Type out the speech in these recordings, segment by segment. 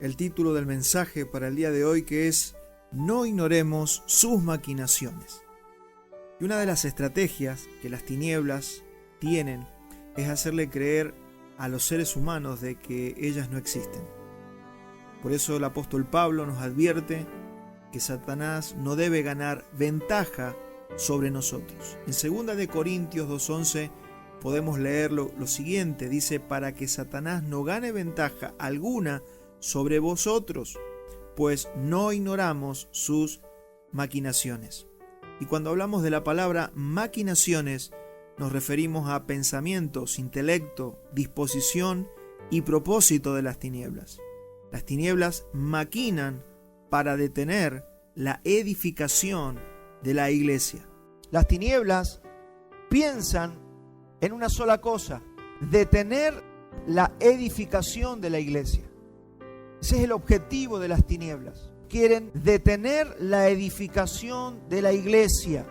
el título del mensaje para el día de hoy, que es No ignoremos sus maquinaciones. Y una de las estrategias que las tinieblas tienen es hacerle creer a los seres humanos de que ellas no existen. Por eso el apóstol Pablo nos advierte que Satanás no debe ganar ventaja sobre nosotros. En 2 de Corintios 2:11 podemos leer lo siguiente, dice: para que Satanás no gane ventaja alguna sobre vosotros, pues no ignoramos sus maquinaciones. Y cuando hablamos de la palabra maquinaciones, nos referimos a pensamientos, intelecto, disposición y propósito de las tinieblas. Las tinieblas maquinan para detener la edificación de la iglesia. Las tinieblas piensan en una sola cosa: detener la edificación de la iglesia. Ese es el objetivo de las tinieblas. Quieren detener la edificación de la iglesia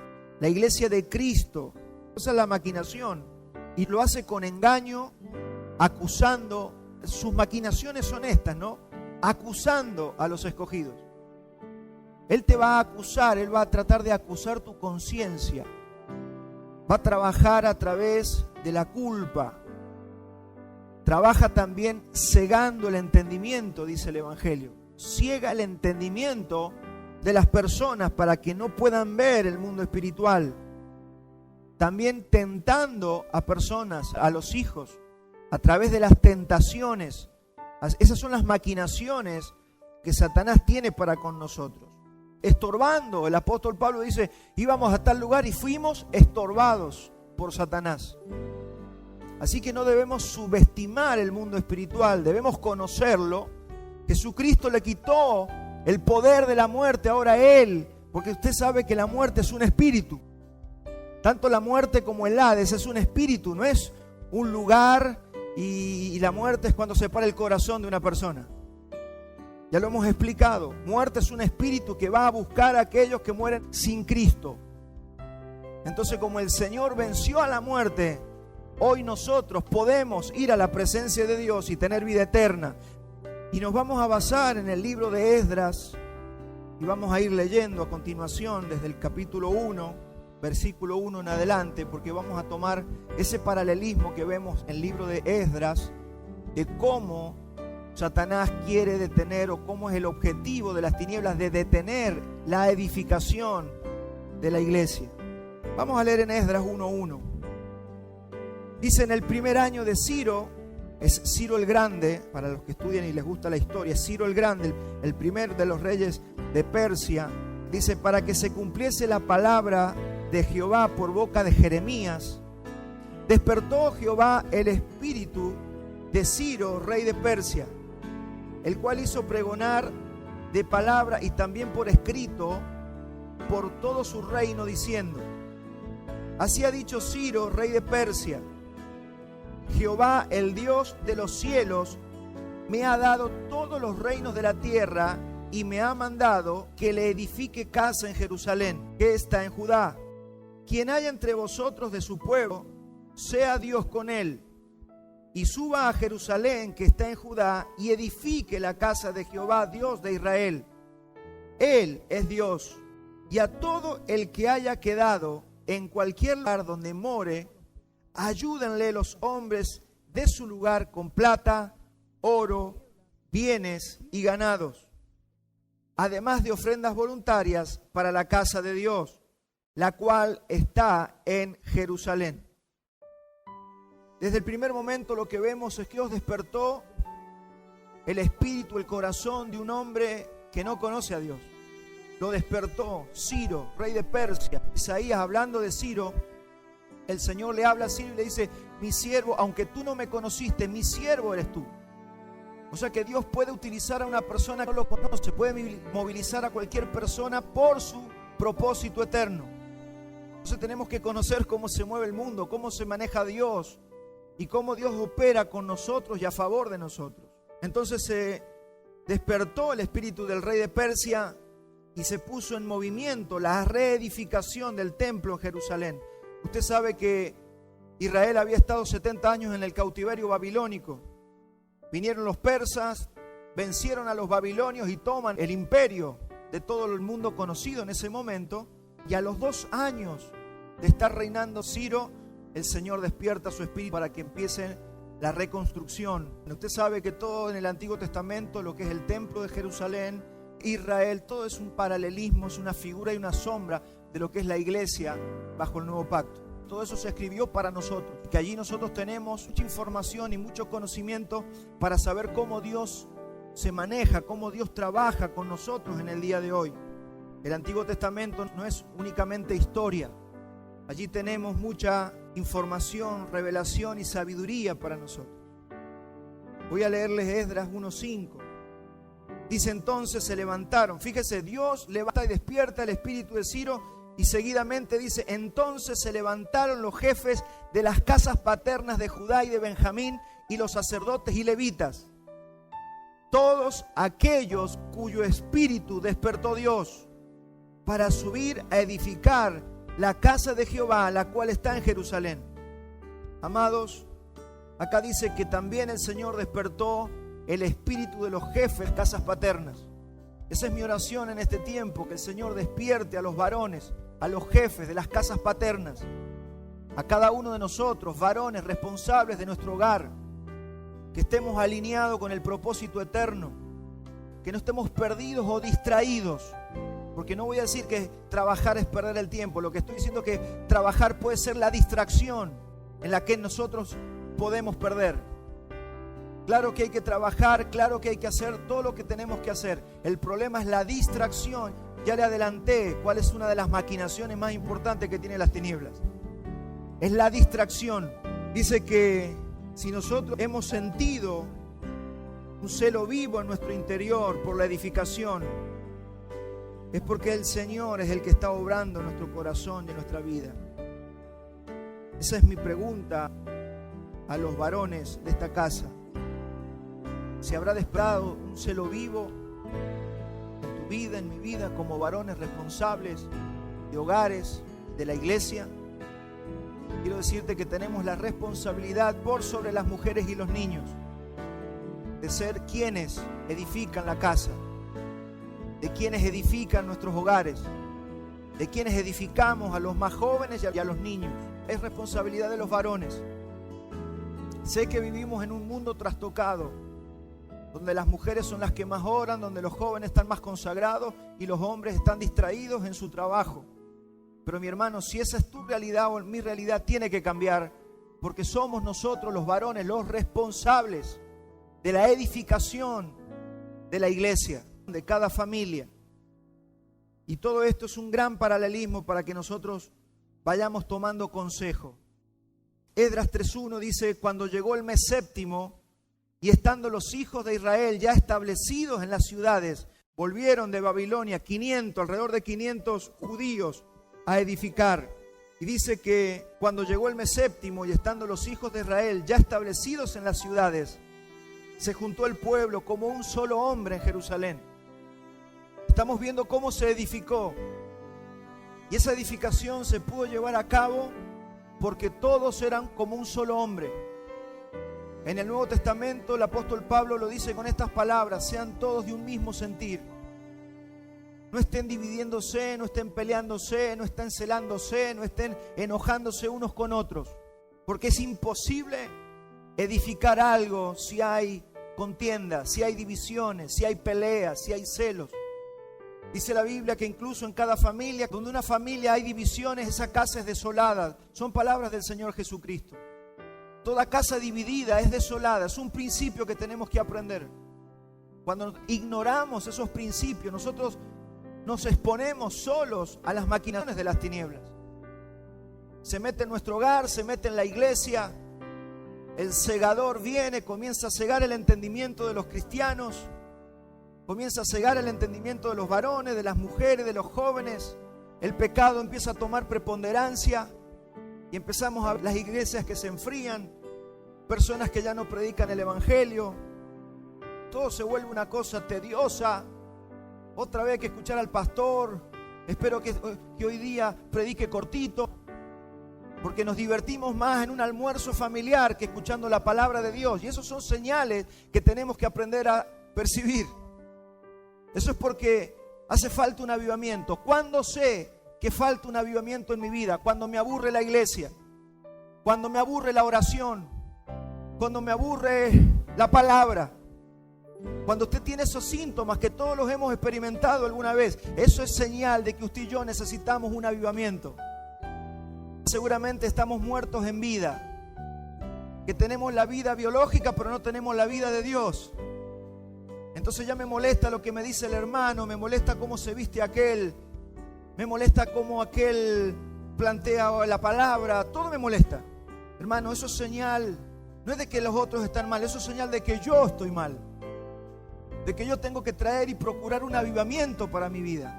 de Cristo. Esa es la maquinación. Y lo hace con engaño, acusando. Sus maquinaciones son estas, ¿no? Acusando a los escogidos. Él te va a acusar, él va a tratar de acusar tu conciencia. Va a trabajar a través de la culpa. Trabaja también cegando el entendimiento, dice el Evangelio. Ciega el entendimiento de las personas para que no puedan ver el mundo espiritual. También tentando a personas, a los hijos, a través de las tentaciones. Esas son las maquinaciones que Satanás tiene para con nosotros. Estorbando, el apóstol Pablo dice: íbamos a tal lugar y fuimos estorbados por Satanás. Así que no debemos subestimar el mundo espiritual, debemos conocerlo. Jesucristo le quitó el poder de la muerte ahora a Él, porque usted sabe que la muerte es un espíritu. Tanto la muerte como el Hades es un espíritu, no es un lugar, y la muerte es cuando se para el corazón de una persona. Ya lo hemos explicado. Muerte es un espíritu que va a buscar a aquellos que mueren sin Cristo. Entonces, como el Señor venció a la muerte, hoy nosotros podemos ir a la presencia de Dios y tener vida eterna. Y nos vamos a basar en el libro de Esdras y vamos a ir leyendo a continuación desde el capítulo 1, versículo 1 en adelante, porque vamos a tomar ese paralelismo que vemos en el libro de Esdras de cómo Satanás quiere detener, o cómo es el objetivo de las tinieblas de detener la edificación de la iglesia. Vamos a leer en Esdras 1:1. Dice: en el primer año de Ciro, es Ciro el Grande, para los que estudian y les gusta la historia, Ciro el Grande, el primer de los reyes de Persia, dice: para que se cumpliese la palabra de Jehová por boca de Jeremías, despertó Jehová el espíritu de Ciro, rey de Persia, el cual hizo pregonar de palabra y también por escrito por todo su reino, diciendo: así ha dicho Ciro, rey de Persia: Jehová, el Dios de los cielos, me ha dado todos los reinos de la tierra y me ha mandado que le edifique casa en Jerusalén, que está en Judá. Quien haya entre vosotros de su pueblo, sea Dios con él, y suba a Jerusalén, que está en Judá, y edifique la casa de Jehová, Dios de Israel. Él es Dios, y a todo el que haya quedado en cualquier lugar donde more, ayúdenle los hombres de su lugar con plata, oro, bienes y ganados, además de ofrendas voluntarias para la casa de Dios, la cual está en Jerusalén. Desde el primer momento lo que vemos es que Dios despertó el espíritu, el corazón de un hombre que no conoce a Dios. Lo despertó Ciro, rey de Persia. Isaías, hablando de Ciro, el Señor le habla a Ciro y le dice: mi siervo, aunque tú no me conociste, mi siervo eres tú. O sea que Dios puede utilizar a una persona que no lo conoce, puede movilizar a cualquier persona por su propósito eterno. Entonces tenemos que conocer cómo se mueve el mundo, cómo se maneja Dios y cómo Dios opera con nosotros y a favor de nosotros. Entonces se despertó el espíritu del rey de Persia y se puso en movimiento la reedificación del templo en Jerusalén. Usted sabe que Israel había estado 70 años en el cautiverio babilónico. Vinieron los persas, vencieron a los babilonios y toman el imperio de todo el mundo conocido en ese momento. Y a los 2 años de estar reinando Ciro, el Señor despierta su espíritu para que empiece la reconstrucción. Usted sabe que todo en el Antiguo Testamento, lo que es el templo de Jerusalén, Israel, todo es un paralelismo, es una figura y una sombra de lo que es la iglesia bajo el nuevo pacto. Todo eso se escribió para nosotros, que allí nosotros tenemos mucha información y mucho conocimiento para saber cómo Dios se maneja, cómo Dios trabaja con nosotros en el día de hoy. El Antiguo Testamento no es únicamente historia. Allí tenemos mucha información, revelación y sabiduría para nosotros. Voy a leerles Esdras 1:5. Dice: entonces se levantaron. Fíjese, Dios levanta y despierta el espíritu de Ciro, y seguidamente dice: entonces se levantaron los jefes de las casas paternas de Judá y de Benjamín, y los sacerdotes y levitas, todos aquellos cuyo espíritu despertó Dios, para subir a edificar la casa de Jehová, la cual está en Jerusalén. Amados, acá dice que también el Señor despertó el espíritu de los jefes de casas paternas. Esa es mi oración en este tiempo, que el Señor despierte a los varones, a los jefes de las casas paternas, a cada uno de nosotros, varones responsables de nuestro hogar, que estemos alineados con el propósito eterno, que no estemos perdidos o distraídos. Porque no voy a decir que trabajar es perder el tiempo. Lo que estoy diciendo es que trabajar puede ser la distracción en la que nosotros podemos perder. Claro que hay que trabajar, claro que hay que hacer todo lo que tenemos que hacer. El problema es la distracción. Ya le adelanté cuál es una de las maquinaciones más importantes que tienen las tinieblas. Es la distracción. Dice que si nosotros hemos sentido un celo vivo en nuestro interior por la edificación, es porque el Señor es el que está obrando en nuestro corazón y en nuestra vida. Esa es mi pregunta a los varones de esta casa. ¿Se habrá despertado un celo vivo en tu vida, en mi vida, como varones responsables de hogares, de la iglesia? Quiero decirte que tenemos la responsabilidad por sobre las mujeres y los niños de ser quienes edifican la casa, de quienes edifican nuestros hogares, de quienes edificamos a los más jóvenes y a los niños. Es responsabilidad de los varones. Sé que vivimos en un mundo trastocado, donde las mujeres son las que más oran, donde los jóvenes están más consagrados y los hombres están distraídos en su trabajo. Pero mi hermano, si esa es tu realidad o mi realidad, tiene que cambiar, porque somos nosotros los varones los responsables de la edificación de la iglesia, de cada familia. Y todo esto es un gran paralelismo para que nosotros vayamos tomando consejo. Esdras 3:1 dice: cuando llegó el mes séptimo y estando los hijos de Israel ya establecidos en las ciudades, volvieron de Babilonia alrededor de 500 judíos a edificar. Y dice que cuando llegó el mes séptimo y estando los hijos de Israel ya establecidos en las ciudades, se juntó el pueblo como un solo hombre en Jerusalén. Estamos viendo cómo se edificó. Y esa edificación se pudo llevar a cabo porque todos eran como un solo hombre. En el Nuevo Testamento el apóstol Pablo lo dice con estas palabras: sean todos de un mismo sentir. No estén dividiéndose, no estén peleándose, no estén celándose, no estén enojándose unos con otros. Porque es imposible edificar algo si hay contiendas, si hay divisiones, si hay peleas, si hay celos. Dice la Biblia que incluso en cada familia, donde una familia hay divisiones, esa casa es desolada. Son palabras del Señor Jesucristo. Toda casa dividida es desolada. Es un principio que tenemos que aprender. Cuando ignoramos esos principios, nosotros nos exponemos solos a las maquinaciones de las tinieblas. Se mete en nuestro hogar, se mete en la iglesia. El segador viene, comienza a cegar el entendimiento de los cristianos, comienza a cegar el entendimiento de los varones, de las mujeres, de los jóvenes. El pecado empieza a tomar preponderancia y empezamos a ver las iglesias que se enfrían, personas que ya no predican el evangelio. Todo se vuelve una cosa tediosa. Otra vez hay que escuchar al pastor. Espero que hoy día predique cortito, porque nos divertimos más en un almuerzo familiar que escuchando la palabra de Dios. Y esos son señales que tenemos que aprender a percibir. Eso es porque hace falta un avivamiento. ¿Cuándo sé que falta un avivamiento en mi vida? Cuando me aburre la iglesia, cuando me aburre la oración, cuando me aburre la palabra. Cuando usted tiene esos síntomas que todos los hemos experimentado alguna vez, eso es señal de que usted y yo necesitamos un avivamiento. Seguramente estamos muertos en vida, que tenemos la vida biológica pero no tenemos la vida de Dios. Entonces ya me molesta lo que me dice el hermano, me molesta cómo se viste aquel, me molesta cómo aquel plantea la palabra, todo me molesta. Hermano, eso es señal, no es de que los otros están mal, eso es señal de que yo estoy mal, de que yo tengo que traer y procurar un avivamiento para mi vida.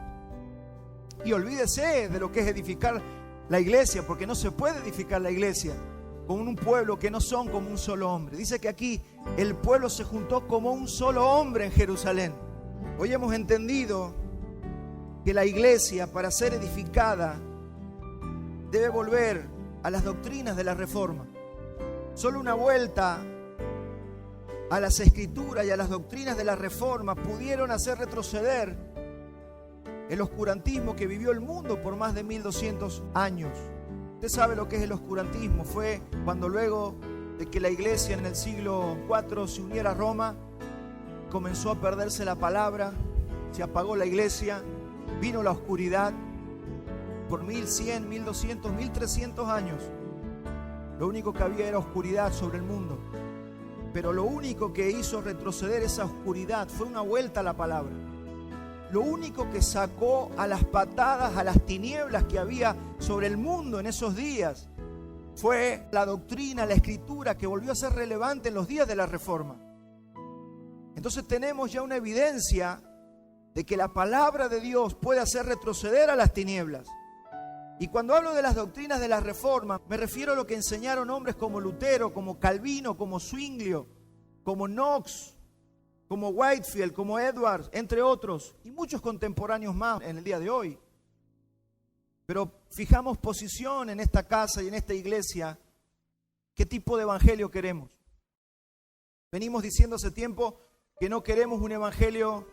Y olvídese de lo que es edificar la iglesia, porque no se puede edificar la iglesia con un pueblo que no son como un solo hombre. Dice que aquí el pueblo se juntó como un solo hombre en Jerusalén. Hoy hemos entendido que la iglesia, para ser edificada, debe volver a las doctrinas de la Reforma. Solo una vuelta a las Escrituras y a las doctrinas de la Reforma pudieron hacer retroceder el oscurantismo que vivió el mundo por más de 1200 años. Usted sabe lo que es el oscurantismo. Fue cuando luego de que la iglesia en el siglo IV se uniera a Roma, comenzó a perderse la palabra, se apagó la iglesia, vino la oscuridad por 1100, 1200, 1300 años. Lo único que había era oscuridad sobre el mundo. Pero lo único que hizo retroceder esa oscuridad fue una vuelta a la palabra. Lo único que sacó a las patadas, a las tinieblas que había sobre el mundo en esos días, fue la doctrina, la escritura, que volvió a ser relevante en los días de la Reforma. Entonces tenemos ya una evidencia de que la palabra de Dios puede hacer retroceder a las tinieblas. Y cuando hablo de las doctrinas de la Reforma, me refiero a lo que enseñaron hombres como Lutero, como Calvino, como Zwinglio, como Knox, como Whitefield, como Edwards, entre otros, y muchos contemporáneos más en el día de hoy. Pero fijamos posición en esta casa y en esta iglesia. ¿Qué tipo de evangelio queremos? Venimos diciendo hace tiempo que no queremos un evangelio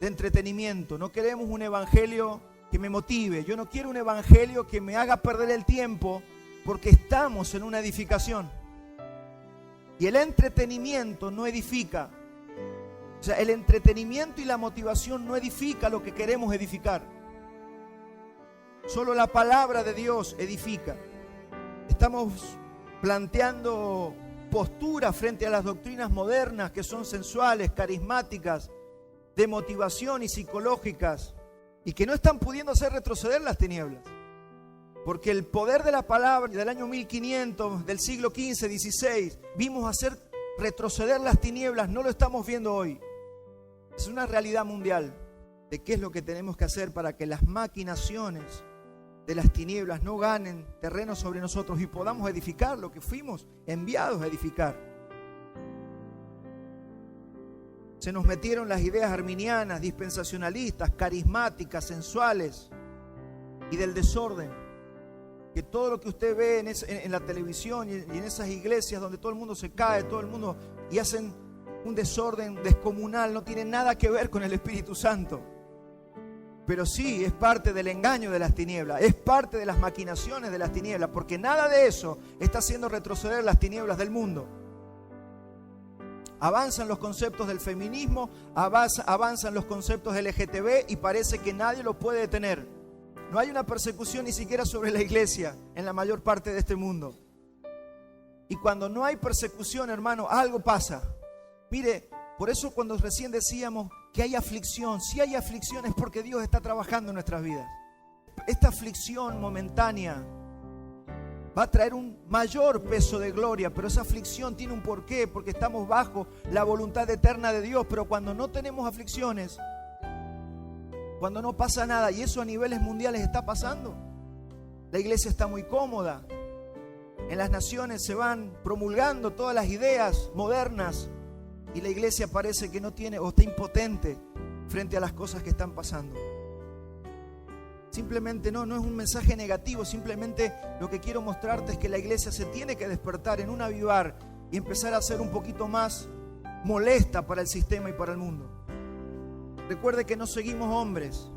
de entretenimiento, no queremos un evangelio que me motive. Yo no quiero un evangelio que me haga perder el tiempo, porque estamos en una edificación. Y el entretenimiento no edifica. O sea, el entretenimiento y la motivación no edifica lo que queremos edificar. Solo la palabra de Dios edifica. Estamos planteando posturas frente a las doctrinas modernas que son sensuales, carismáticas, de motivación y psicológicas, y que no están pudiendo hacer retroceder las tinieblas. Porque el poder de la palabra del año 1500, del siglo XV, XVI, vimos hacer retroceder las tinieblas, no lo estamos viendo hoy. Es una realidad mundial de qué es lo que tenemos que hacer para que las maquinaciones de las tinieblas no ganen terreno sobre nosotros y podamos edificar lo que fuimos enviados a edificar. Se nos metieron las ideas arminianas, dispensacionalistas, carismáticas, sensuales y del desorden. Que todo lo que usted ve en la televisión y en esas iglesias donde todo el mundo se cae, todo el mundo, y hacen un desorden descomunal, no tiene nada que ver con el Espíritu Santo. Pero sí es parte del engaño de las tinieblas, es parte de las maquinaciones de las tinieblas, porque nada de eso está haciendo retroceder las tinieblas del mundo. Avanzan los conceptos del feminismo, avanzan los conceptos LGTB y parece que nadie lo puede detener. No hay una persecución ni siquiera sobre la iglesia en la mayor parte de este mundo. Y cuando no hay persecución, hermano, algo pasa. Mire, por eso cuando recién decíamos que hay aflicción, si hay aflicción es porque Dios está trabajando en nuestras vidas. Esta aflicción momentánea va a traer un mayor peso de gloria, pero esa aflicción tiene un porqué, porque estamos bajo la voluntad eterna de Dios. Pero cuando no tenemos aflicciones, cuando no pasa nada, y eso a niveles mundiales está pasando, la iglesia está muy cómoda. En las naciones se van promulgando todas las ideas modernas y la iglesia parece que no tiene o está impotente frente a las cosas que están pasando. Simplemente no es un mensaje negativo, simplemente lo que quiero mostrarte es que la iglesia se tiene que despertar en un avivar y empezar a hacer un poquito más molesta para el sistema y para el mundo. Recuerde que no seguimos hombres,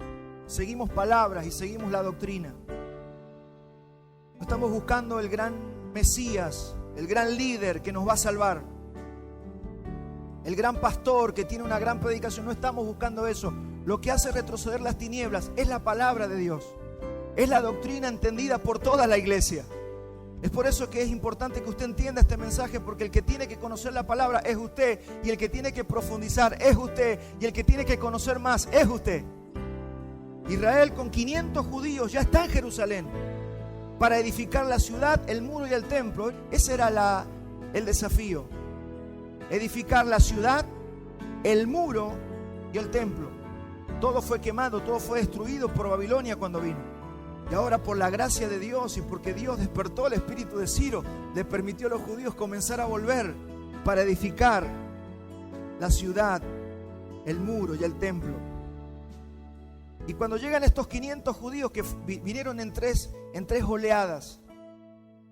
seguimos palabras y seguimos la doctrina. No estamos buscando el gran Mesías, el gran líder que nos va a salvar, el gran pastor que tiene una gran predicación. No estamos buscando eso. Lo que hace retroceder las tinieblas es la palabra de Dios, es la doctrina entendida por toda la iglesia. Es por eso que es importante que usted entienda este mensaje, porque el que tiene que conocer la palabra es usted, y el que tiene que profundizar es usted, y el que tiene que conocer más es usted. Israel con 500 judíos ya está en Jerusalén para edificar la ciudad, el muro y el templo. Ese era el desafío: edificar la ciudad, el muro y el templo. Todo fue quemado, todo fue destruido por Babilonia cuando vino. Y ahora, por la gracia de Dios y porque Dios despertó el espíritu de Ciro, le permitió a los judíos comenzar a volver para edificar la ciudad, el muro y el templo. Y cuando llegan estos 500 judíos que vinieron en tres oleadas,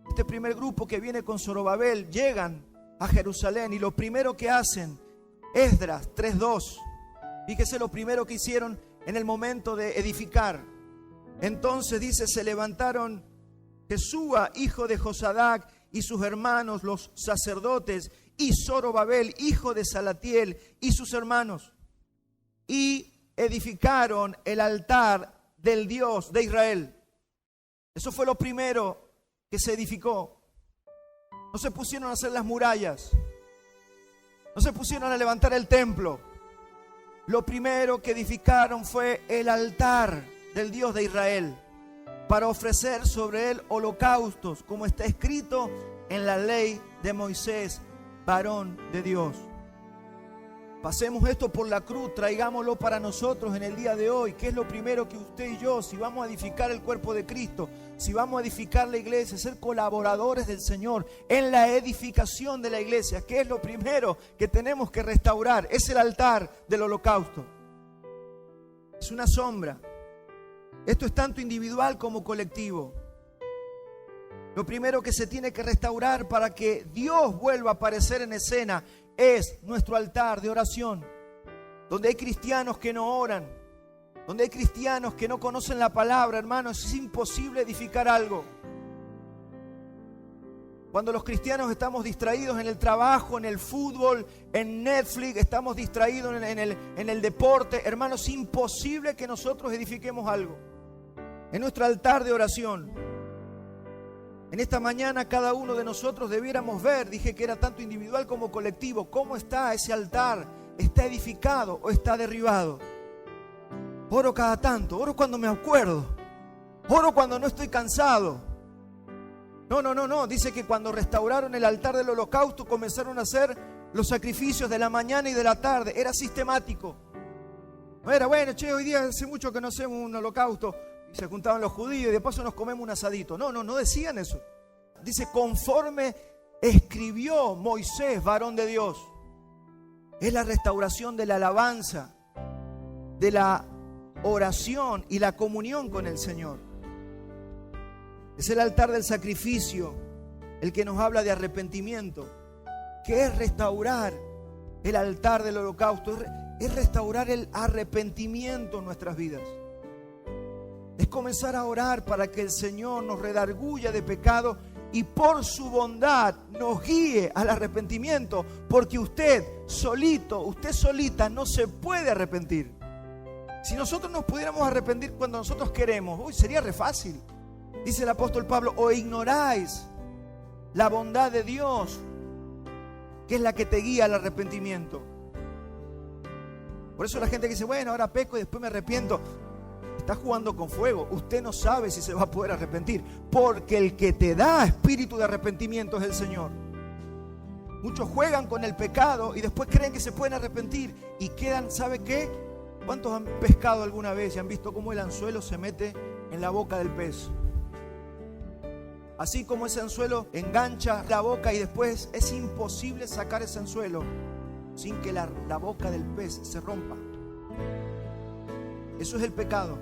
este primer grupo que viene con Zorobabel, llegan a Jerusalén y lo primero que hacen, Esdras 3:2, fíjese lo primero que hicieron en el momento de edificar. Entonces dice: se levantaron Jesúa, hijo de Josadac, y sus hermanos, los sacerdotes, y Zorobabel, hijo de Salatiel, y sus hermanos, y edificaron el altar del Dios de Israel. Eso fue lo primero que se edificó. No se pusieron a hacer las murallas, no se pusieron a levantar el templo. Lo primero que edificaron fue el altar del Dios de Israel, para ofrecer sobre él holocaustos, como está escrito en la ley de Moisés, varón de Dios. Pasemos esto por la cruz, traigámoslo para nosotros en el día de hoy. ¿Qué es lo primero que usted y yo, si vamos a edificar el cuerpo de Cristo, si vamos a edificar la iglesia, ser colaboradores del Señor en la edificación de la iglesia? ¿Qué es lo primero que tenemos que restaurar? Es el altar del holocausto. Es una sombra. Esto es tanto individual como colectivo. Lo primero que se tiene que restaurar para que Dios vuelva a aparecer en escena es nuestro altar de oración, donde hay cristianos que no oran, donde hay cristianos que no conocen la palabra. Hermanos, es imposible edificar algo. Cuando los cristianos estamos distraídos en el trabajo, en el fútbol, en Netflix, estamos distraídos en el deporte, hermanos, es imposible que nosotros edifiquemos algo. En nuestro altar de oración, en esta mañana cada uno de nosotros debiéramos ver, dije que era tanto individual como colectivo, cómo está ese altar. ¿Está edificado o está derribado? Oro cada tanto, oro cuando me acuerdo, oro cuando no estoy cansado. No, dice que cuando restauraron el altar del holocausto comenzaron a hacer los sacrificios de la mañana y de la tarde. Era sistemático. No era, bueno, hoy día hace mucho que no hacemos un holocausto. Y se juntaban los judíos y de paso nos comemos un asadito. No decían eso. Dice: conforme escribió Moisés, varón de Dios. Es la restauración de la alabanza, de la oración y la comunión con el Señor. Es el altar del sacrificio el que nos habla de arrepentimiento, que es restaurar el altar del holocausto, es restaurar el arrepentimiento en nuestras vidas. Es comenzar a orar para que el Señor nos redarguya de pecado y por su bondad nos guíe al arrepentimiento, porque usted solito, usted solita no se puede arrepentir. Si nosotros nos pudiéramos arrepentir cuando nosotros queremos, sería re fácil. Dice el apóstol Pablo: o ignoráis la bondad de Dios, que es la que te guía al arrepentimiento. Por eso la gente que dice: bueno, ahora peco y después me arrepiento, está jugando con fuego. Usted no sabe si se va a poder arrepentir, porque el que te da espíritu de arrepentimiento es el Señor. Muchos juegan con el pecado y después creen que se pueden arrepentir y quedan, ¿sabe qué? ¿Cuántos han pescado alguna vez y han visto cómo el anzuelo se mete en la boca del pez? Así como ese anzuelo engancha la boca y después es imposible sacar ese anzuelo sin que la boca del pez se rompa. Eso es el pecado.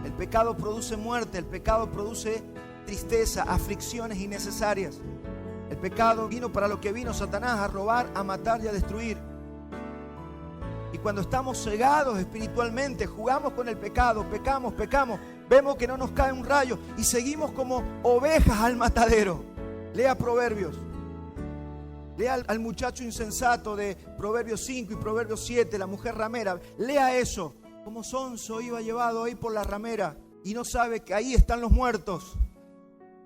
El pecado produce muerte, el pecado produce tristeza, aflicciones innecesarias. El pecado vino para lo que vino Satanás, a robar, a matar y a destruir. Y cuando estamos cegados espiritualmente, jugamos con el pecado, pecamos, vemos que no nos cae un rayo y seguimos como ovejas al matadero. Lea Proverbios. Lea al muchacho insensato de Proverbios 5 y Proverbios 7, la mujer ramera. Lea eso. Como sonso iba llevado ahí por la ramera y no sabe que ahí están los muertos,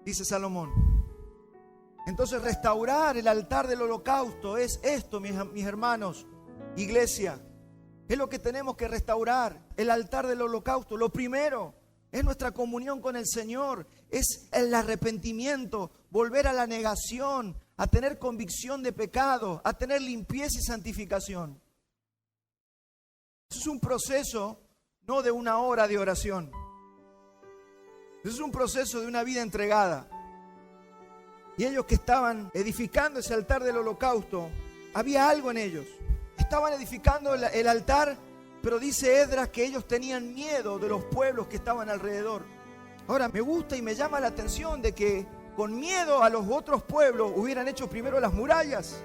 dice Salomón. Entonces restaurar el altar del holocausto es esto, mis hermanos, iglesia. Es lo que tenemos que restaurar, el altar del holocausto. Lo primero es nuestra comunión con el Señor, es el arrepentimiento, volver a la negación, a tener convicción de pecado, a tener limpieza y santificación. Es un proceso no de una hora de oración. Es un proceso de una vida entregada. Y ellos que estaban edificando ese altar del holocausto, había algo en ellos. Estaban edificando el altar, pero dice Esdras que ellos tenían miedo de los pueblos que estaban alrededor. Ahora, me gusta y me llama la atención de que con miedo a los otros pueblos hubieran hecho primero las murallas.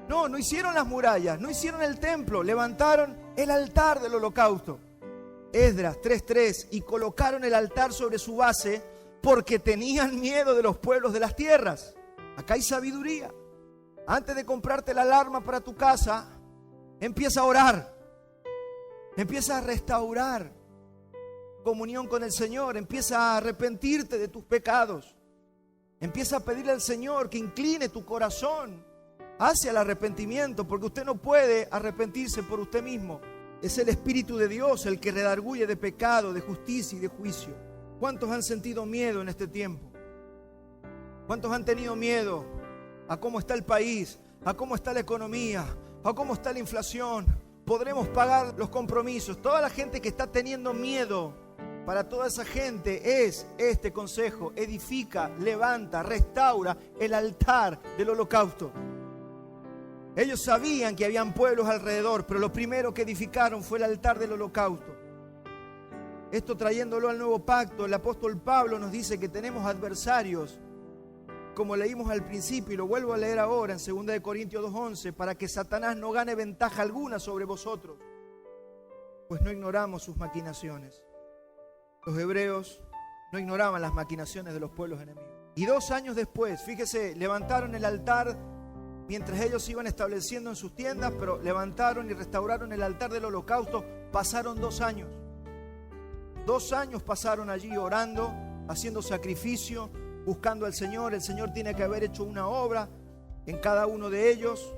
No hicieron las murallas, no hicieron el templo, levantaron el altar del holocausto. Esdras 3:3, y colocaron el altar sobre su base porque tenían miedo de los pueblos de las tierras. Acá hay sabiduría. Antes de comprarte la alarma para tu casa, empieza a orar. Empieza a restaurar comunión con el Señor. Empieza a arrepentirte de tus pecados. Empieza a pedirle al Señor que incline tu corazón hacia el arrepentimiento, porque usted no puede arrepentirse por usted mismo. Es el Espíritu de Dios el que redarguye de pecado, de justicia y de juicio. ¿Cuántos han sentido miedo en este tiempo? ¿Cuántos han tenido miedo a cómo está el país, a cómo está la economía, a cómo está la inflación? ¿Podremos pagar los compromisos? Toda la gente que está teniendo miedo, para toda esa gente es este consejo: edifica, levanta, restaura el altar del holocausto. Ellos sabían que habían pueblos alrededor, pero lo primero que edificaron fue el altar del holocausto. Esto trayéndolo al nuevo pacto, el apóstol Pablo nos dice que tenemos adversarios, como leímos al principio y lo vuelvo a leer ahora en 2 Corintios 2:11, para que Satanás no gane ventaja alguna sobre vosotros, pues no ignoramos sus maquinaciones. Los hebreos no ignoraban las maquinaciones de los pueblos enemigos. Y 2 años después, fíjese, levantaron el altar mientras ellos se iban estableciendo en sus tiendas, pero levantaron y restauraron el altar del holocausto. Pasaron 2 años. 2 años pasaron allí orando, haciendo sacrificio, buscando al Señor. El Señor tiene que haber hecho una obra en cada uno de ellos.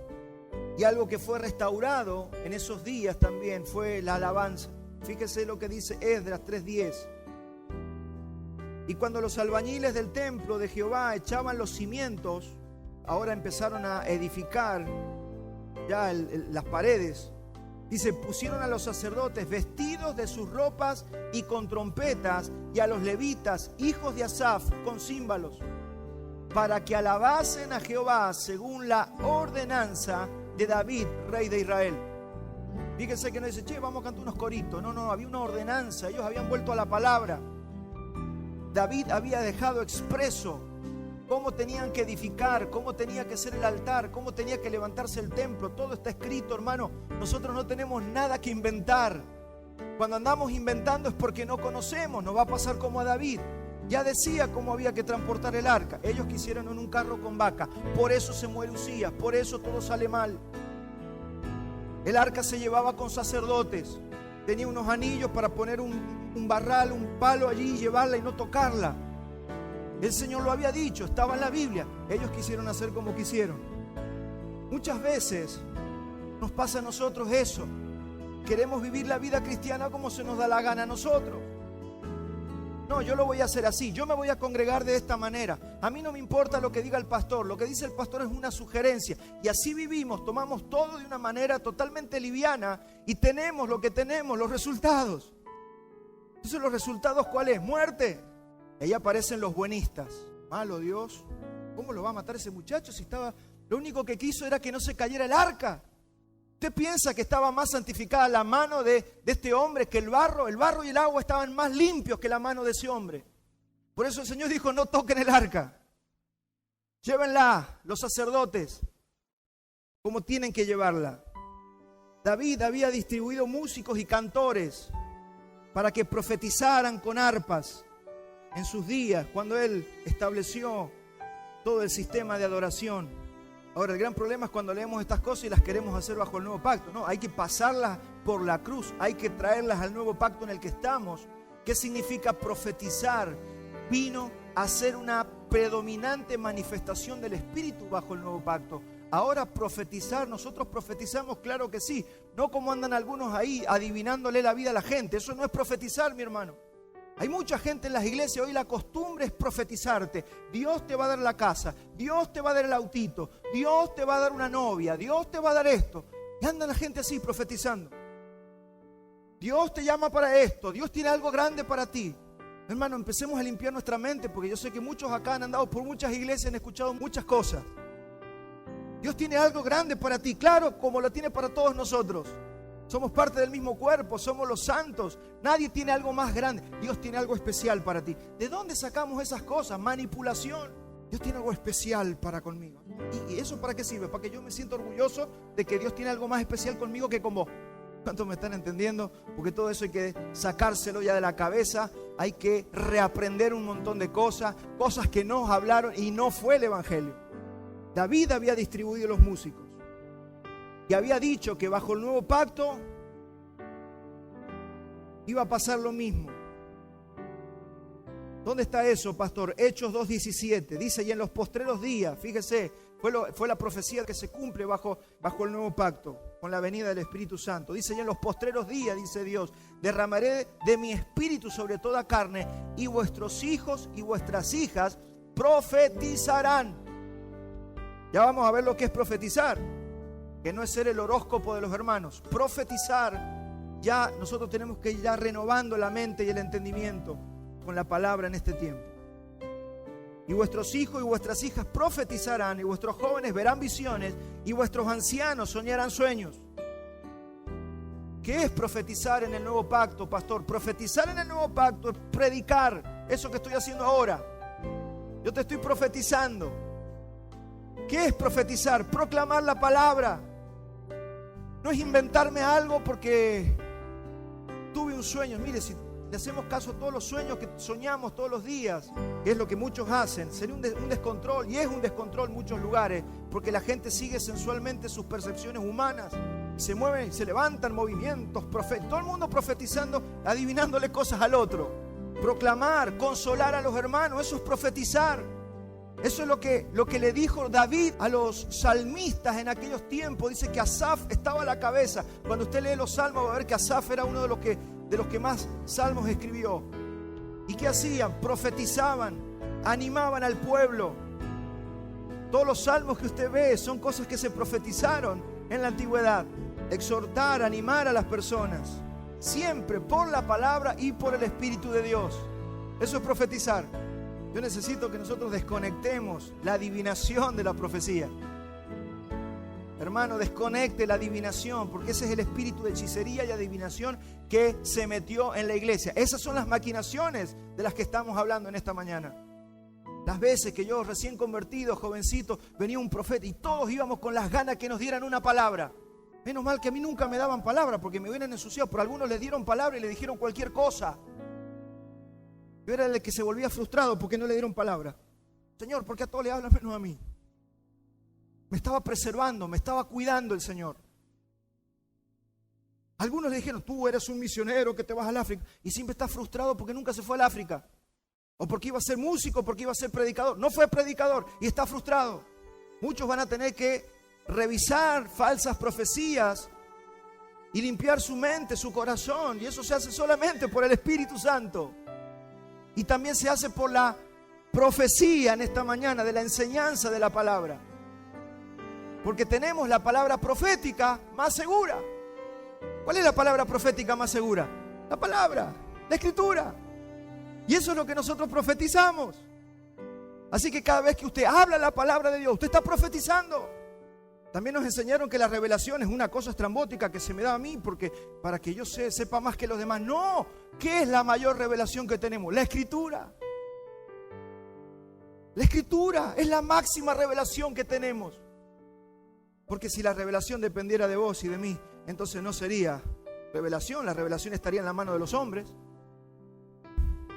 Y algo que fue restaurado en esos días también fue la alabanza. Fíjese lo que dice Esdras 3:10. Y cuando los albañiles del templo de Jehová echaban los cimientos, ahora empezaron a edificar ya las paredes. Dice, pusieron a los sacerdotes vestidos de sus ropas y con trompetas, y a los levitas, hijos de Asaf, con címbalos, para que alabasen a Jehová según la ordenanza de David, rey de Israel. Fíjense que no dice, vamos a cantar unos coritos. No, había una ordenanza. Ellos habían vuelto a la palabra. David había dejado expreso cómo tenían que edificar, cómo tenía que ser el altar, cómo tenía que levantarse el templo. Todo está escrito, hermano. Nosotros no tenemos nada que inventar. Cuando andamos inventando es porque no conocemos. Nos va a pasar como a David. Ya decía cómo había que transportar el arca. Ellos quisieron en un carro con vaca. Por eso se muere Usías, por eso todo sale mal. El arca se llevaba con sacerdotes. Tenía unos anillos para poner un barral, un palo allí y llevarla y no tocarla. El Señor lo había dicho, estaba en la Biblia. Ellos quisieron hacer como quisieron. Muchas veces nos pasa a nosotros eso. Queremos vivir la vida cristiana como se nos da la gana a nosotros. No, yo lo voy a hacer así. Yo me voy a congregar de esta manera. A mí no me importa lo que diga el pastor. Lo que dice el pastor es una sugerencia. Y así vivimos, tomamos todo de una manera totalmente liviana y tenemos lo que tenemos, los resultados. Entonces, ¿los resultados cuál es? Muerte. Ahí aparecen los buenistas. Malo Dios, ¿cómo lo va a matar ese muchacho si estaba... Lo único que quiso era que no se cayera el arca? ¿Usted piensa que estaba más santificada la mano de este hombre que el barro? El barro y el agua estaban más limpios que la mano de ese hombre. Por eso el Señor dijo, no toquen el arca. Llévenla los sacerdotes como tienen que llevarla. David había distribuido músicos y cantores para que profetizaran con arpas en sus días, cuando él estableció todo el sistema de adoración. Ahora, el gran problema es cuando leemos estas cosas y las queremos hacer bajo el nuevo pacto. No, hay que pasarlas por la cruz, hay que traerlas al nuevo pacto en el que estamos. ¿Qué significa profetizar? Vino a ser una predominante manifestación del Espíritu bajo el nuevo pacto. Ahora profetizar, nosotros profetizamos, claro que sí, no como andan algunos ahí adivinándole la vida a la gente. Eso no es profetizar, mi hermano. Hay mucha gente en las iglesias, hoy la costumbre es profetizarte. Dios te va a dar la casa, Dios te va a dar el autito, Dios te va a dar una novia, Dios te va a dar esto. Y anda la gente así profetizando. Dios te llama para esto, Dios tiene algo grande para ti. Hermano, empecemos a limpiar nuestra mente, porque yo sé que muchos acá han andado por muchas iglesias y han escuchado muchas cosas. Dios tiene algo grande para ti, claro, como lo tiene para todos nosotros. Somos parte del mismo cuerpo, somos los santos. Nadie tiene algo más grande. Dios tiene algo especial para ti. ¿De dónde sacamos esas cosas? Manipulación. Dios tiene algo especial para conmigo. ¿Y eso para qué sirve? Para que yo me sienta orgulloso de que Dios tiene algo más especial conmigo que con vos. ¿Cuántos me están entendiendo? Porque todo eso hay que sacárselo ya de la cabeza. Hay que reaprender un montón de cosas. Cosas que nos hablaron y no fue el evangelio. David había distribuido los músicos. Y había dicho que bajo el nuevo pacto iba a pasar lo mismo. ¿Dónde está eso, pastor? Hechos 2:17. Dice, y en los postreros días, fíjese, fue la profecía que se cumple bajo el nuevo pacto, con la venida del Espíritu Santo. Dice, y en los postreros días, dice Dios, derramaré de mi espíritu sobre toda carne, y vuestros hijos y vuestras hijas profetizarán. Ya vamos a ver lo que es profetizar, que no es ser el horóscopo de los hermanos. Profetizar, ya nosotros tenemos que ir ya renovando la mente y el entendimiento con la palabra en este tiempo. Y vuestros hijos y vuestras hijas profetizarán, y vuestros jóvenes verán visiones, y vuestros ancianos soñarán sueños. ¿Qué es profetizar en el nuevo pacto, pastor? Profetizar en el nuevo pacto es predicar eso que estoy haciendo ahora. Yo te estoy profetizando. ¿Qué es profetizar? Proclamar la palabra. No es inventarme algo porque tuve un sueño. Mire, si le hacemos caso a todos los sueños que soñamos todos los días, que es lo que muchos hacen, sería un descontrol, y es un descontrol en muchos lugares, porque la gente sigue sensualmente sus percepciones humanas, se mueven, se levantan movimientos, todo el mundo profetizando, adivinándole cosas al otro. Proclamar, consolar a los hermanos, eso es profetizar. Eso es lo que le dijo David a los salmistas en aquellos tiempos. Dice que Asaf estaba a la cabeza. Cuando usted lee los salmos va a ver que Asaf era uno de los que más salmos escribió. ¿Y qué hacían? Profetizaban, animaban al pueblo. Todos los salmos que usted ve son cosas que se profetizaron en la antigüedad. Exhortar, animar a las personas, siempre por la palabra y por el Espíritu de Dios. Eso es profetizar. Yo necesito que nosotros desconectemos la adivinación de la profecía. Hermano, desconecte la adivinación, porque ese es el espíritu de hechicería y adivinación que se metió en la iglesia. Esas son las maquinaciones de las que estamos hablando en esta mañana. Las veces que yo recién convertido, jovencito, venía un profeta y todos íbamos con las ganas que nos dieran una palabra. Menos mal que a mí nunca me daban palabra porque me hubieran ensuciado, pero algunos les dieron palabra y le dijeron cualquier cosa. Yo era el que se volvía frustrado porque no le dieron palabra. Señor, ¿por qué a todos le hablan menos a mí? Me estaba preservando, me estaba cuidando el Señor. Algunos le dijeron, tú eres un misionero que te vas al África, y siempre estás frustrado porque nunca se fue al África. O porque iba a ser músico, porque iba a ser predicador. No fue predicador y está frustrado. Muchos van a tener que revisar falsas profecías y limpiar su mente, su corazón. Y eso se hace solamente por el Espíritu Santo. Y también se hace por la profecía en esta mañana, de la enseñanza de la palabra. Porque tenemos la palabra profética más segura. ¿Cuál es la palabra profética más segura? La palabra, la Escritura. Y eso es lo que nosotros profetizamos. Así que cada vez que usted habla la palabra de Dios, usted está profetizando. También nos enseñaron que la revelación es una cosa estrambótica que se me da a mí porque para que yo sepa más que los demás. No, ¿qué es la mayor revelación que tenemos? La Escritura. La Escritura es la máxima revelación que tenemos. Porque si la revelación dependiera de vos y de mí, entonces no sería revelación. La revelación estaría en la mano de los hombres.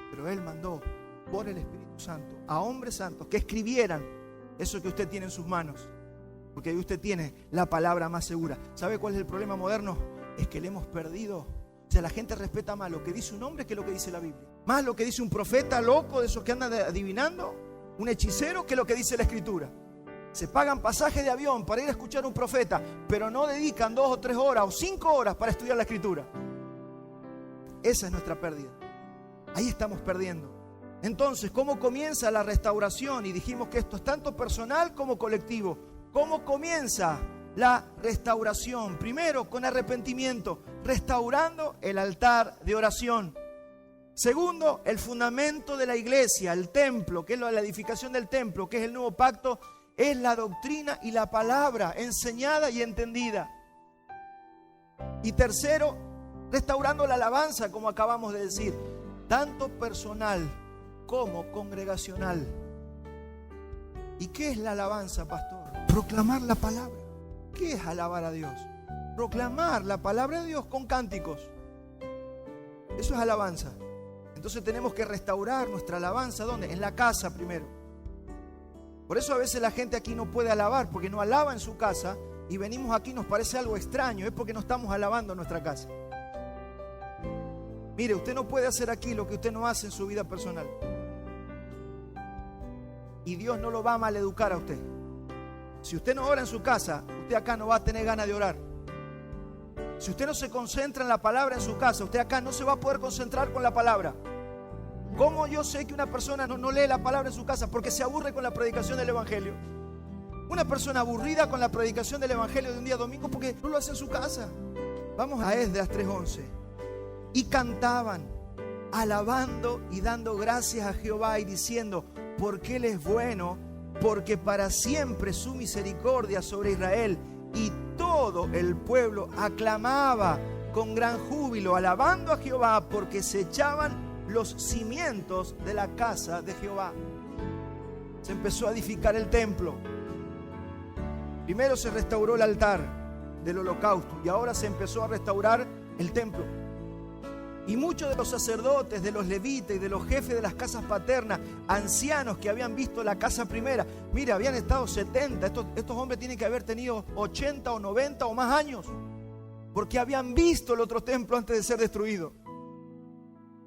Pero Él mandó por el Espíritu Santo a hombres santos que escribieran eso que usted tiene en sus manos. Porque ahí usted tiene la palabra más segura. ¿Sabe cuál es el problema moderno? Es que le hemos perdido. O sea, la gente respeta más lo que dice un hombre que lo que dice la Biblia. Más lo que dice un profeta loco de esos que andan adivinando, un hechicero, que lo que dice la Escritura. Se pagan pasajes de avión para ir a escuchar a un profeta, pero no dedican 2 o 3 horas o 5 horas para estudiar la Escritura. Esa es nuestra pérdida. Ahí estamos perdiendo. Entonces, ¿cómo comienza la restauración? Y dijimos que esto es tanto personal como colectivo. ¿Cómo comienza la restauración? Primero, con arrepentimiento, restaurando el altar de oración. Segundo, el fundamento de la iglesia, el templo, que es la edificación del templo, que es el nuevo pacto, es la doctrina y la palabra enseñada y entendida. Y tercero, restaurando la alabanza, como acabamos de decir, tanto personal como congregacional. ¿Y qué es la alabanza, pastor? Proclamar la palabra. ¿Qué es alabar a Dios? Proclamar la palabra de Dios con cánticos. Eso es alabanza. Entonces tenemos que restaurar nuestra alabanza. ¿Dónde? En la casa primero. Por eso a veces la gente aquí no puede alabar, porque no alaba en su casa, y venimos aquí y nos parece algo extraño. Es porque no estamos alabando en nuestra casa. Mire, usted no puede hacer aquí lo que usted no hace en su vida personal. Y Dios no lo va a maleducar a usted. Si usted no ora en su casa, usted acá no va a tener ganas de orar. Si usted no se concentra en la palabra en su casa, usted acá no se va a poder concentrar con la palabra. ¿Cómo yo sé que una persona no lee la palabra en su casa? Porque se aburre con la predicación del Evangelio. Una persona aburrida con la predicación del Evangelio de un día domingo porque no lo hace en su casa. Vamos a Esdras 3:11. Y cantaban, alabando y dando gracias a Jehová y diciendo, porque Él es bueno, porque para siempre su misericordia sobre Israel. Y todo el pueblo aclamaba con gran júbilo, alabando a Jehová, porque se echaban los cimientos de la casa de Jehová. Se empezó a edificar el templo. Primero se restauró el altar del holocausto y ahora se empezó a restaurar el templo. Y muchos de los sacerdotes, de los levitas y de los jefes de las casas paternas, ancianos que habían visto la casa primera, mire, habían estado 70, estos hombres tienen que haber tenido 80 o 90 o más años, porque habían visto el otro templo antes de ser destruido.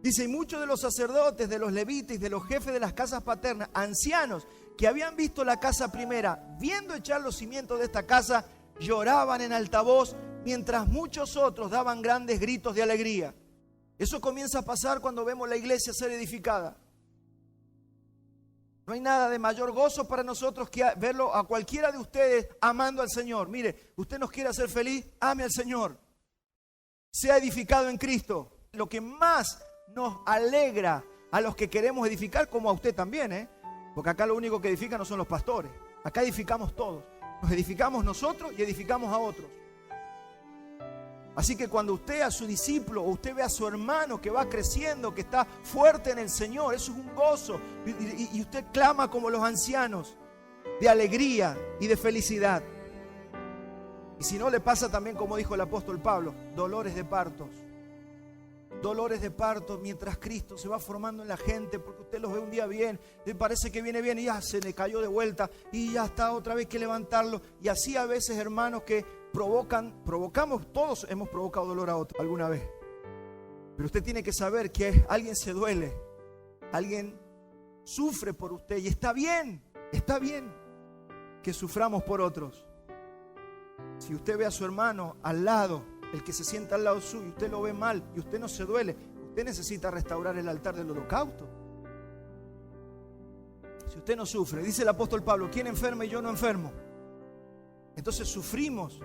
Dice, y muchos de los sacerdotes, de los levitas y de los jefes de las casas paternas, ancianos que habían visto la casa primera, viendo echar los cimientos de esta casa, lloraban en alta voz, mientras muchos otros daban grandes gritos de alegría. Eso comienza a pasar cuando vemos la iglesia ser edificada. No hay nada de mayor gozo para nosotros que verlo a cualquiera de ustedes amando al Señor. Mire, usted nos quiere hacer feliz, ame al Señor. Sea edificado en Cristo. Lo que más nos alegra a los que queremos edificar, como a usted también, porque acá lo único que edifican no son los pastores. Acá edificamos todos. Nos edificamos nosotros y edificamos a otros. Así que cuando usted a su discípulo o usted ve a su hermano que va creciendo, que está fuerte en el Señor, eso es un gozo. Y usted clama como los ancianos, de alegría y de felicidad. Y si no, le pasa también, como dijo el apóstol Pablo, dolores de partos. Dolores de parto mientras Cristo se va formando en la gente, porque usted los ve un día bien, le parece que viene bien y ya se le cayó de vuelta y ya está otra vez que levantarlo. Y así a veces, hermanos, que provocamos, todos hemos provocado dolor a otro alguna vez. Pero usted tiene que saber que alguien se duele, alguien sufre por usted y está bien que suframos por otros. Si usted ve a su hermano al lado, el que se sienta al lado suyo, usted lo ve mal y usted no se duele, usted necesita restaurar el altar del holocausto. Si usted no sufre, dice el apóstol Pablo, ¿quién enferma y yo no enfermo? Entonces sufrimos.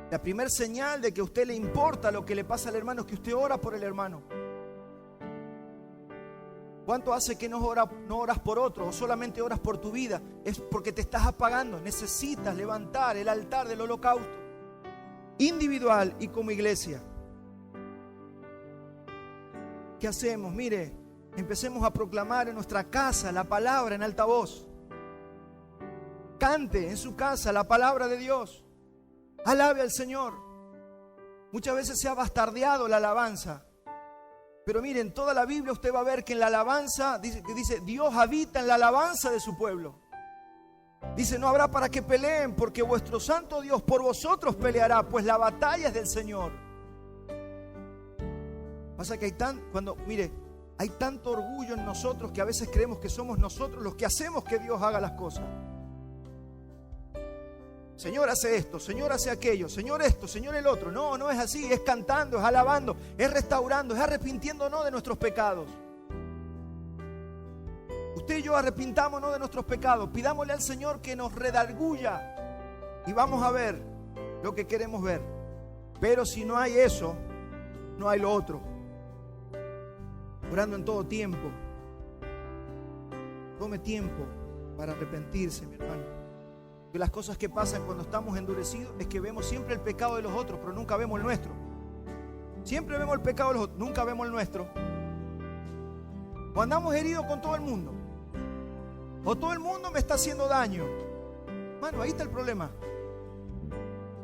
La primera señal de que a usted le importa lo que le pasa al hermano es que usted ora por el hermano. ¿Cuánto hace que no oras por otro o solamente oras por tu vida? Es porque te estás apagando. Necesitas levantar el altar del holocausto, individual y como iglesia. ¿Qué hacemos? Mire, Empecemos a proclamar en nuestra casa la palabra en alta voz. Cante en su casa la palabra de Dios. Alabe al Señor. Muchas veces se ha bastardeado la alabanza. Pero miren, toda la Biblia usted va a ver que en la alabanza, dice Dios habita en la alabanza de su pueblo. Dice, no habrá para que peleen, porque vuestro santo Dios por vosotros peleará, pues la batalla es del Señor. Pasa que hay tanto orgullo en nosotros que a veces creemos que somos nosotros los que hacemos que Dios haga las cosas. Señor hace esto, Señor hace aquello, Señor esto, Señor el otro. No, no es así, es cantando, es alabando, es restaurando, es arrepintiéndonos de nuestros pecados. Usted y yo arrepintámonos de nuestros pecados, pidámosle al Señor que nos redarguya y vamos a ver lo que queremos ver. Pero si no hay eso, no hay lo otro. Orando en todo tiempo. Tome tiempo para arrepentirse, mi hermano. Que las cosas que pasan cuando estamos endurecidos es que vemos siempre el pecado de los otros, pero nunca vemos el nuestro. Siempre vemos el pecado de los otros, nunca vemos el nuestro. O andamos heridos con todo el mundo, o todo el mundo me está haciendo daño. Mano, ahí está el problema.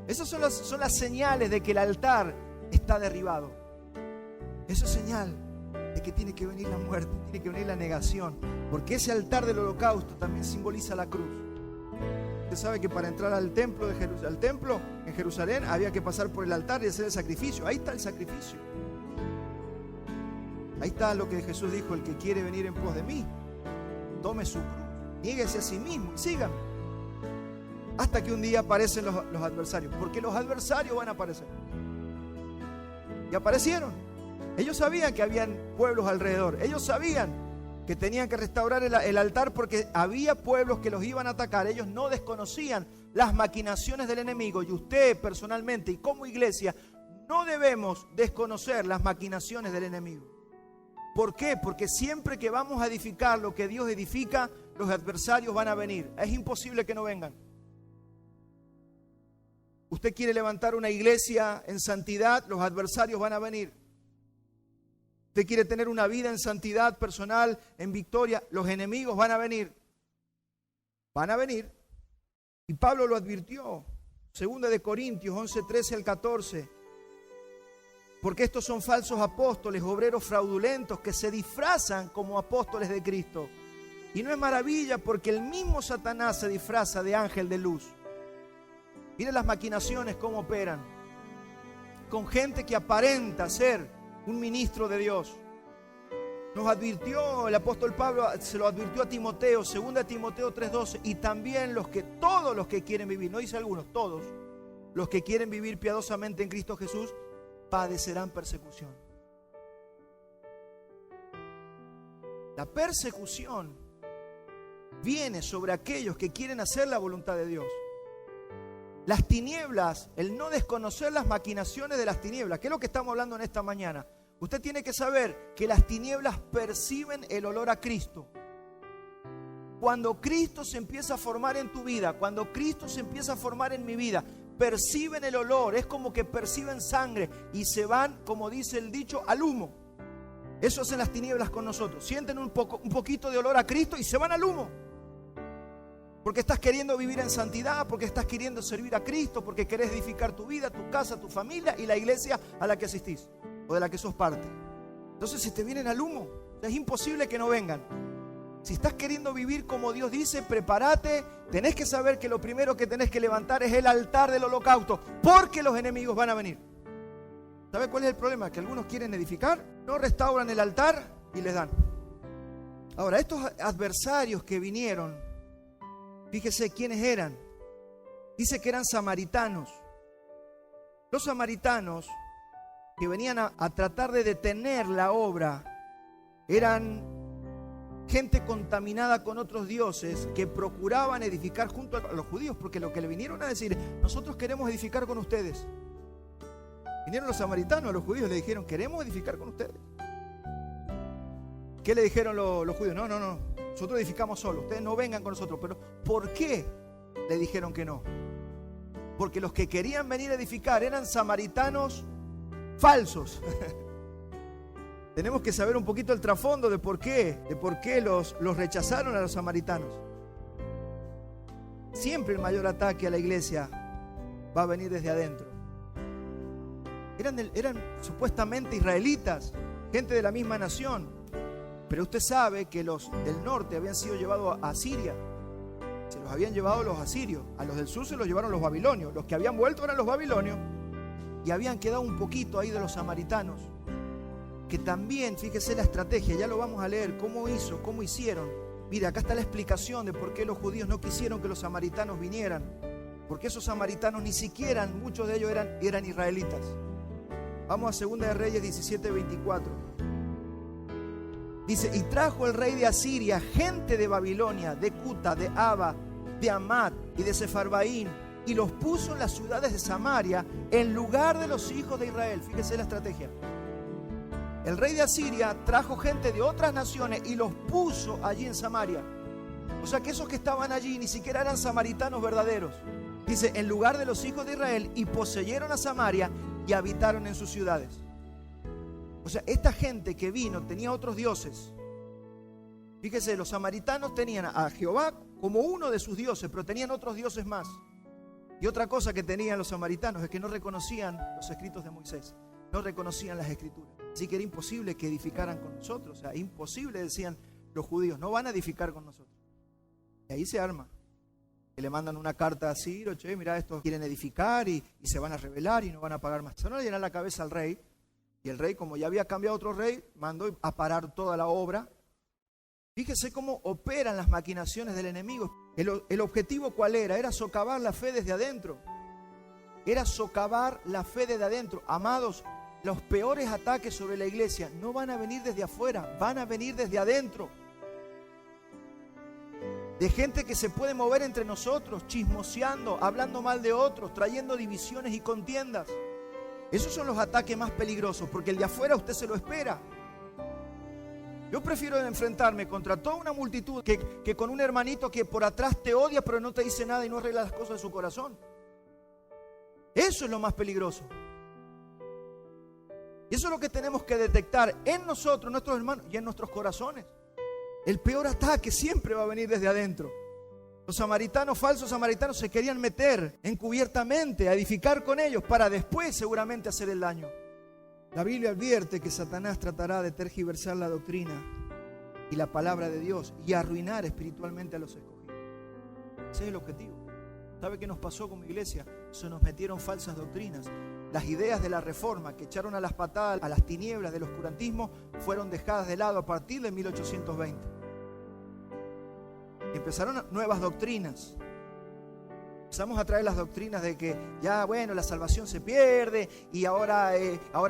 Esas son las señales de que el altar está derribado. Eso es señal de que tiene que venir la muerte, tiene que venir la negación, porque ese altar del holocausto también simboliza la cruz. Usted sabe que para entrar al templo en Jerusalén había que pasar por el altar y hacer el sacrificio. Ahí está el sacrificio. Ahí está lo que Jesús dijo: el que quiere venir en pos de mí, tome su cruz, niéguese a sí mismo y sígame. Hasta que un día aparecen los adversarios, porque los adversarios van a aparecer. Y aparecieron. Ellos sabían que habían pueblos alrededor. Ellos sabían que tenían que restaurar el altar porque había pueblos que los iban a atacar. Ellos no desconocían las maquinaciones del enemigo. Y usted personalmente y como iglesia no debemos desconocer las maquinaciones del enemigo. ¿Por qué? Porque siempre que vamos a edificar lo que Dios edifica, los adversarios van a venir. Es imposible que no vengan. Usted quiere levantar una iglesia en santidad, los adversarios van a venir. Usted quiere tener una vida en santidad personal, en victoria, los enemigos van a venir. Van a venir. Y Pablo lo advirtió. 2 de Corintios 11, 13 al 14. Porque estos son falsos apóstoles, obreros fraudulentos, que se disfrazan como apóstoles de Cristo. Y no es maravilla, porque el mismo Satanás se disfraza de ángel de luz. Mire las maquinaciones cómo operan. Con gente que aparenta ser un ministro de Dios. Nos advirtió el apóstol Pablo, se lo advirtió a Timoteo, 2 Timoteo 3:12, y también todos los que quieren vivir, no dice algunos, todos los que quieren vivir piadosamente en Cristo Jesús, padecerán persecución. La persecución viene sobre aquellos que quieren hacer la voluntad de Dios. Las tinieblas, el no desconocer las maquinaciones de las tinieblas, que es lo que estamos hablando en esta mañana. Usted tiene que saber que las tinieblas perciben el olor a Cristo. Cuando Cristo se empieza a formar en tu vida, cuando Cristo se empieza a formar en mi vida, perciben el olor, es como que perciben sangre y se van, como dice el dicho, al humo. Eso hacen las tinieblas con nosotros. Sienten un poquito de olor a Cristo y se van al humo. Porque estás queriendo vivir en santidad, porque estás queriendo servir a Cristo, porque querés edificar tu vida, tu casa, tu familia y la iglesia a la que asistís o de la que sos parte. Entonces se te vienen al humo. Es imposible que no vengan. Si estás queriendo vivir como Dios dice, prepárate. Tenés que saber que lo primero que tenés que levantar es el altar del holocausto, porque los enemigos van a venir. ¿Sabe cuál es el problema? Que algunos quieren edificar, no restauran el altar y les dan. Ahora, estos adversarios que vinieron, fíjese quiénes eran. Dice que eran samaritanos. Los samaritanos que venían a tratar de detener la obra eran gente contaminada con otros dioses que procuraban edificar junto a los judíos, porque lo que le vinieron a decir: nosotros queremos edificar con ustedes. Vinieron los samaritanos a los judíos y le dijeron: queremos edificar con ustedes. ¿Qué le dijeron los judíos? No, nosotros edificamos solos, ustedes no vengan con nosotros. Pero ¿por qué le dijeron que no? Porque los que querían venir a edificar eran samaritanos falsos. Tenemos que saber un poquito el trasfondo de por qué los rechazaron a los samaritanos. Siempre el mayor ataque a la iglesia va a venir desde adentro. Eran supuestamente israelitas, gente de la misma nación, pero usted sabe que los del norte habían sido llevados a Siria. Se los habían llevado los asirios, a los del sur se los llevaron los babilonios. Los que habían vuelto eran los babilonios y habían quedado un poquito ahí de los samaritanos, que también, fíjese la estrategia, ya lo vamos a leer, cómo hicieron. Mire, acá está la explicación de por qué los judíos no quisieron que los samaritanos vinieran, porque esos samaritanos ni siquiera, muchos de ellos eran israelitas. Vamos a 2 de Reyes 17:24. Dice: y trajo el rey de Asiria gente de Babilonia, de Cuta, de Aba, de Amat y de Sefarbaín, y los puso en las ciudades de Samaria en lugar de los hijos de Israel. Fíjese la estrategia. El rey de Asiria trajo gente de otras naciones y los puso allí en Samaria. O sea que esos que estaban allí ni siquiera eran samaritanos verdaderos. Dice, en lugar de los hijos de Israel, y poseyeron a Samaria y habitaron en sus ciudades. O sea, esta gente que vino tenía otros dioses. Fíjese, los samaritanos tenían a Jehová como uno de sus dioses, pero tenían otros dioses más. Y otra cosa que tenían los samaritanos es que no reconocían los escritos de Moisés, no reconocían las escrituras. Así que era imposible que edificaran con nosotros. O sea, imposible, decían los judíos, no van a edificar con nosotros. Y ahí se arma. Que le mandan una carta a Ciro: che, mira, estos quieren edificar y se van a rebelar y no van a pagar más. Eso no le llenan la cabeza al rey. Y el rey, como ya había cambiado otro rey, mandó a parar toda la obra. Fíjese cómo operan las maquinaciones del enemigo. El objetivo, ¿cuál era? Era socavar la fe desde adentro. Era socavar la fe desde adentro. Amados, los peores ataques sobre la iglesia no van a venir desde afuera, van a venir desde adentro. De gente que se puede mover entre nosotros, chismoseando, hablando mal de otros, trayendo divisiones y contiendas. Esos son los ataques más peligrosos, porque el de afuera usted se lo espera. Yo prefiero enfrentarme contra toda una multitud que con un hermanito que por atrás te odia pero no te dice nada y no arregla las cosas de su corazón. Eso es lo más peligroso. Y eso es lo que tenemos que detectar en nosotros, nuestros hermanos y en nuestros corazones. El peor ataque siempre va a venir desde adentro. Los samaritanos, falsos samaritanos, se querían meter encubiertamente a edificar con ellos para después seguramente hacer el daño. La Biblia advierte que Satanás tratará de tergiversar la doctrina y la palabra de Dios y arruinar espiritualmente a los escogidos. Ese es el objetivo. ¿Sabe qué nos pasó como iglesia? Se nos metieron falsas doctrinas. Las ideas de la reforma que echaron a las patadas a las tinieblas del oscurantismo fueron dejadas de lado a partir de 1820. Empezaron nuevas doctrinas. Empezamos a traer las doctrinas de que ya, bueno, la salvación se pierde y ahora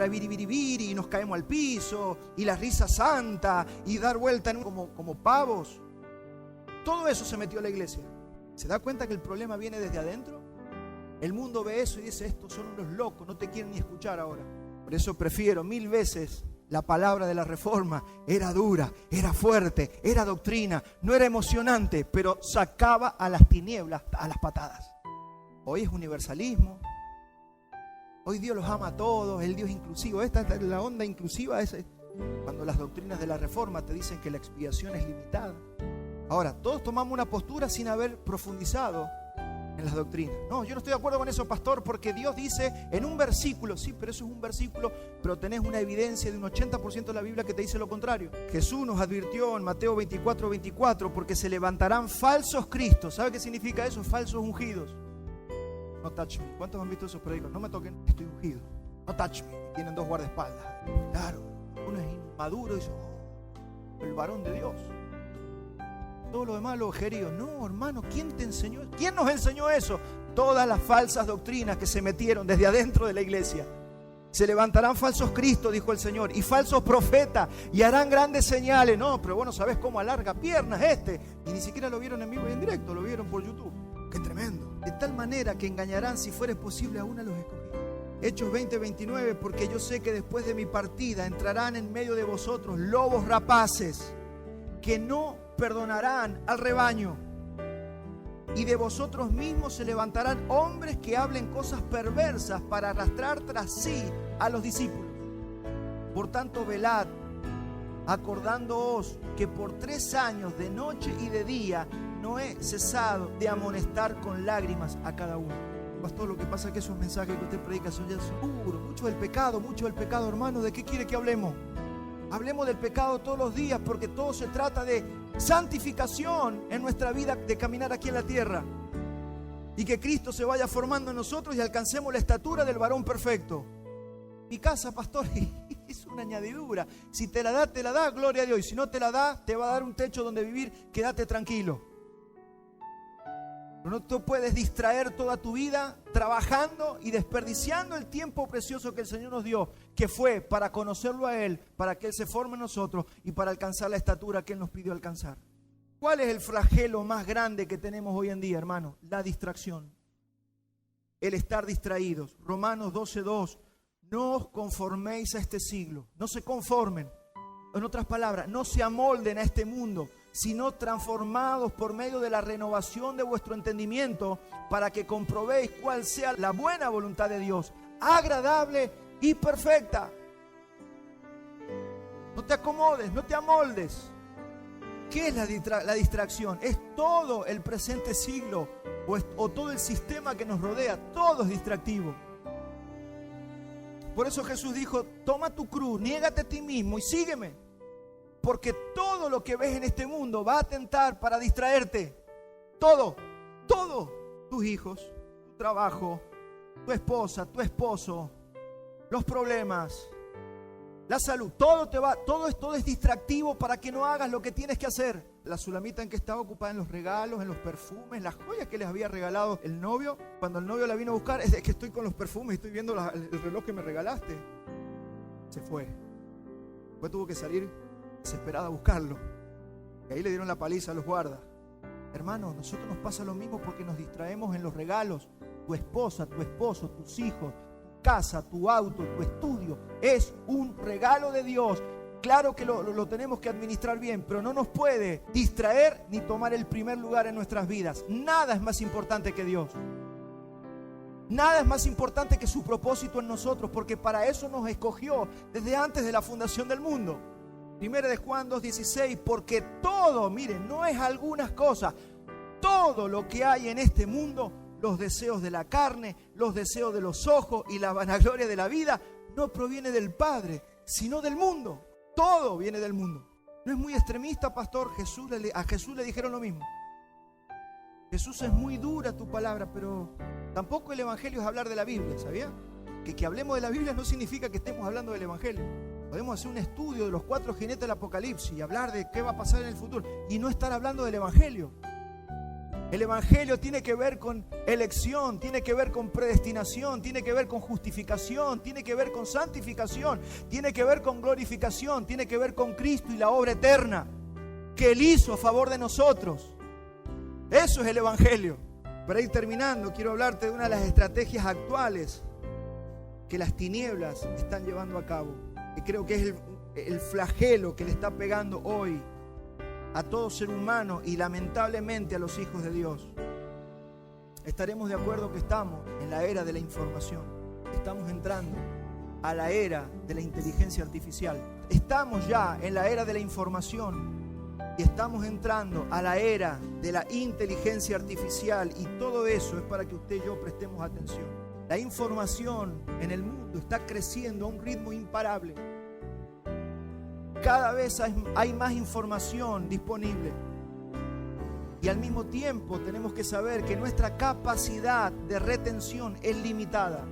viri y nos caemos al piso y la risa santa y dar vuelta como pavos. Todo eso se metió a la iglesia. ¿Se da cuenta que el problema viene desde adentro? El mundo ve eso y dice: estos son unos locos, no te quieren ni escuchar ahora. Por eso prefiero 1000 veces la palabra de la reforma. Era dura, era fuerte, era doctrina, no era emocionante, pero sacaba a las tinieblas a las patadas. Hoy es universalismo. Hoy Dios los ama a todos, el Dios inclusivo. Esta es la onda inclusiva. Cuando las doctrinas de la reforma te dicen que la expiación es limitada. Ahora, todos tomamos una postura sin haber profundizado en las doctrinas. No, yo no estoy de acuerdo con eso, pastor, porque Dios dice en un versículo. Sí, pero eso es un versículo, pero tenés una evidencia de un 80% de la Biblia que te dice lo contrario. Jesús nos advirtió en Mateo 24:24, porque se levantarán falsos cristos. ¿Sabe qué significa eso? Falsos ungidos. No touch me. ¿Cuántos han visto esos predicos? No me toquen, estoy ungido. No touch me. Y tienen 2 guardaespaldas. Claro, uno es inmaduro y dice: oh, el varón de Dios. Todo lo demás lo ojerido. No, hermano, ¿quién te enseñó? ¿Quién nos enseñó eso? Todas las falsas doctrinas que se metieron desde adentro de la iglesia. Se levantarán falsos cristos, dijo el Señor, y falsos profetas, y harán grandes señales. No, pero vos no sabés cómo alarga piernas y ni siquiera lo vieron en vivo y en directo, lo vieron por YouTube. ¡Qué tremendo! De tal manera que engañarán, si fuere posible, aún a los escogidos. Hechos 20:29, porque yo sé que después de mi partida entrarán en medio de vosotros lobos rapaces, que no perdonarán al rebaño, y de vosotros mismos se levantarán hombres que hablen cosas perversas para arrastrar tras sí a los discípulos. Por tanto, velad, acordándoos que por 3 años de noche y de día no he cesado de amonestar con lágrimas a cada uno. Pastor, lo que pasa es que esos mensajes que usted predica son ya duros, mucho del pecado, hermano. ¿De qué quiere que hablemos? Hablemos del pecado todos los días, porque todo se trata de santificación en nuestra vida, de caminar aquí en la tierra, y que Cristo se vaya formando en nosotros y alcancemos la estatura del varón perfecto. Mi casa, pastor, es una añadidura. Si te la da, gloria a Dios. Y si no te la da, te va a dar un techo donde vivir, quédate tranquilo. Pero no te puedes distraer toda tu vida trabajando y desperdiciando el tiempo precioso que el Señor nos dio, que fue para conocerlo a Él, para que Él se forme en nosotros y para alcanzar la estatura que Él nos pidió alcanzar. ¿Cuál es el flagelo más grande que tenemos hoy en día, hermano? La distracción. El estar distraídos. Romanos 12:2. No os conforméis a este siglo. No se conformen. En otras palabras, no se amolden a este mundo, sino transformados por medio de la renovación de vuestro entendimiento, para que comprobéis cuál sea la buena voluntad de Dios, agradable y perfecta. No te acomodes, no te amoldes. ¿Qué es la distracción? Es todo el presente siglo o todo el sistema que nos rodea. Todo es distractivo. Por eso Jesús dijo: toma tu cruz, niégate a ti mismo y sígueme. Porque todo lo que ves en este mundo va a atentar para distraerte. Todo. Tus hijos, tu trabajo, tu esposa, tu esposo, los problemas, la salud, todo es distractivo para que no hagas lo que tienes que hacer. La sulamita en que estaba ocupada en los regalos, en los perfumes, las joyas que les había regalado el novio. Cuando el novio la vino a buscar, es que estoy con los perfumes, estoy viendo el reloj que me regalaste. Se fue. Después tuvo que salir desesperada a buscarlo. Y ahí le dieron la paliza a los guardas. Hermanos, nosotros nos pasa lo mismo porque nos distraemos en los regalos. Tu esposa, tu esposo, tus hijos, tu casa, tu auto, tu estudio, es un regalo de Dios. Claro que lo tenemos que administrar bien, pero no nos puede distraer ni tomar el primer lugar en nuestras vidas. Nada es más importante que Dios. Nada es más importante que su propósito en nosotros, porque para eso nos escogió desde antes de la fundación del mundo. 1 de Juan 2:16, porque todo, miren, no es algunas cosas, todo lo que hay en este mundo, los deseos de la carne, los deseos de los ojos y la vanagloria de la vida, no proviene del Padre, sino del mundo. Todo viene del mundo. ¿No es muy extremista, pastor? A Jesús le dijeron lo mismo. Jesús, es muy dura tu palabra, pero tampoco el Evangelio es hablar de la Biblia, ¿sabía? Que hablemos de la Biblia no significa que estemos hablando del Evangelio. Podemos hacer un estudio de los 4 jinetes del Apocalipsis y hablar de qué va a pasar en el futuro y no estar hablando del Evangelio. El Evangelio tiene que ver con elección, tiene que ver con predestinación, tiene que ver con justificación, tiene que ver con santificación, tiene que ver con glorificación, tiene que ver con Cristo y la obra eterna que Él hizo a favor de nosotros. Eso es el Evangelio. Para ir terminando, quiero hablarte de una de las estrategias actuales que las tinieblas están llevando a cabo, que creo que es el flagelo que le está pegando hoy a todo ser humano y lamentablemente a los hijos de Dios. Estaremos de acuerdo que estamos en la era de la información. Estamos entrando a la era de la inteligencia artificial. Estamos ya en la era de la información y estamos entrando a la era de la inteligencia artificial, y todo eso es para que usted y yo prestemos atención. La información en el mundo está creciendo a un ritmo imparable. Cada vez hay más información disponible. Y al mismo tiempo tenemos que saber que nuestra capacidad de retención es limitada.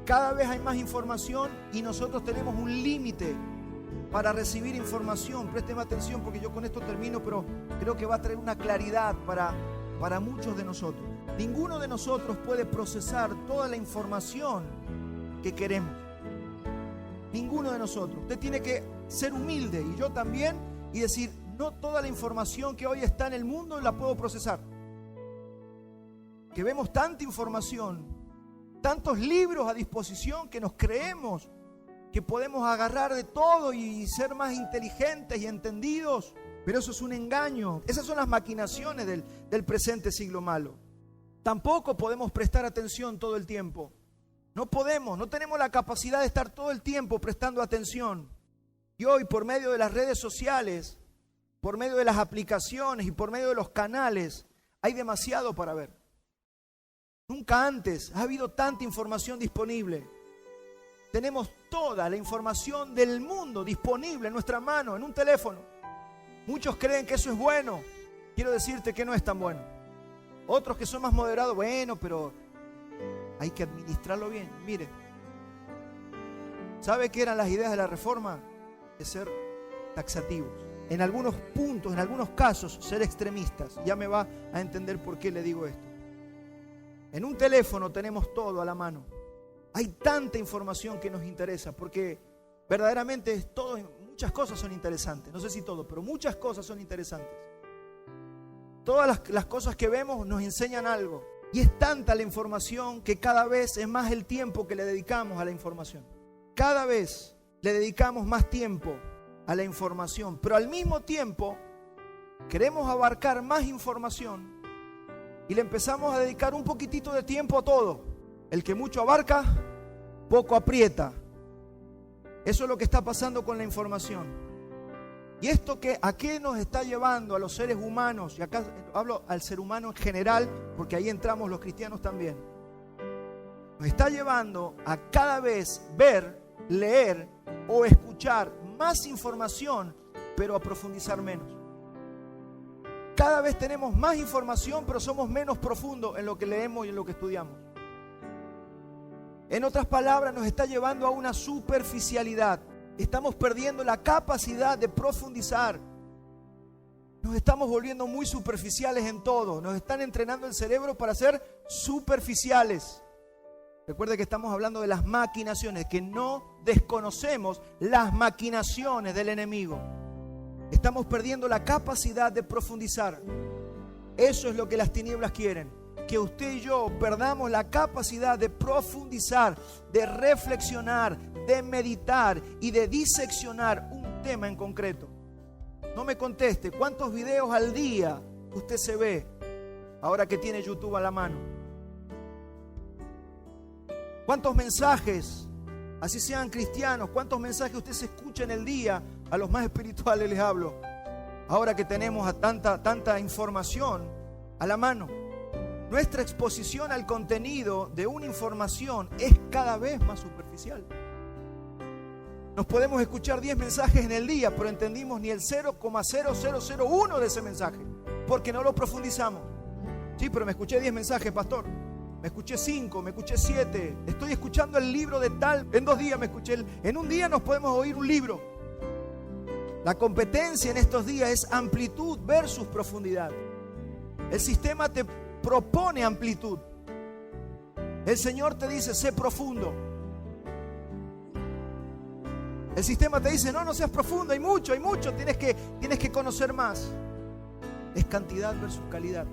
Cada vez hay más información y nosotros tenemos un límite para recibir información. Présteme atención porque yo con esto termino, pero creo que va a traer una claridad para muchos de nosotros. Ninguno de nosotros puede procesar toda la información que queremos. Ninguno de nosotros. Usted tiene que ser humilde, y yo también, y decir: no toda la información que hoy está en el mundo la puedo procesar. Que vemos tanta información, tantos libros a disposición, que nos creemos que podemos agarrar de todo y ser más inteligentes y entendidos. Pero eso es un engaño. Esas son las maquinaciones del presente siglo malo. Tampoco podemos prestar atención todo el tiempo. No tenemos la capacidad de estar todo el tiempo prestando atención. Y hoy, por medio de las redes sociales, por medio de las aplicaciones y por medio de los canales, hay demasiado para ver. Nunca antes ha habido tanta información disponible. Tenemos toda la información del mundo disponible en nuestra mano, en un teléfono. Muchos creen que eso es bueno. Quiero decirte que no es tan bueno. Otros que son más moderados, bueno, pero hay que administrarlo bien. Mire, ¿sabe qué eran las ideas de la reforma? De ser taxativos. En algunos puntos, en algunos casos, ser extremistas. Ya me va a entender por qué le digo esto. En un teléfono tenemos todo a la mano. Hay tanta información que nos interesa, porque verdaderamente es todo, muchas cosas son interesantes. No sé si todo, pero muchas cosas son interesantes. Todas las cosas que vemos nos enseñan algo. Y es tanta la información que cada vez es más el tiempo que le dedicamos a la información. Cada vez le dedicamos más tiempo a la información, pero al mismo tiempo queremos abarcar más información y le empezamos a dedicar un poquitito de tiempo a todo. El que mucho abarca, poco aprieta. Eso es lo que está pasando con la información. ¿Y esto a qué nos está llevando a los seres humanos? Y acá hablo al ser humano en general, porque ahí entramos los cristianos también. Nos está llevando a cada vez ver, leer o escuchar más información, pero a profundizar menos. Cada vez tenemos más información, pero somos menos profundos en lo que leemos y en lo que estudiamos. En otras palabras, nos está llevando a una superficialidad. Estamos perdiendo la capacidad de profundizar. Nos estamos volviendo muy superficiales en todo. Nos están entrenando el cerebro para ser superficiales. Recuerde que estamos hablando de las maquinaciones, que no desconocemos las maquinaciones del enemigo. Estamos perdiendo la capacidad de profundizar. Eso es lo que las tinieblas quieren. Que usted y yo perdamos la capacidad de profundizar, de reflexionar, de meditar y de diseccionar un tema en concreto. No me conteste, ¿cuántos videos al día usted se ve ahora que tiene YouTube a la mano? ¿Cuántos mensajes, así sean cristianos, cuántos mensajes usted se escucha en el día? A los más espirituales les hablo. Ahora que tenemos a tanta información a la mano. Nuestra exposición al contenido de una información es cada vez más superficial. Nos podemos escuchar 10 mensajes en el día, pero entendimos ni el 0,0001 de ese mensaje, porque no lo profundizamos. Sí, pero me escuché 10 mensajes, pastor. Me escuché 5, me escuché 7. Estoy escuchando el libro de tal. En 2 días me escuché. En un día nos podemos oír un libro. La competencia en estos días es amplitud versus profundidad. El sistema te propone amplitud. El Señor te dice, sé profundo. El sistema te dice, no seas profundo, hay mucho, tienes que conocer más. Es cantidad versus calidad.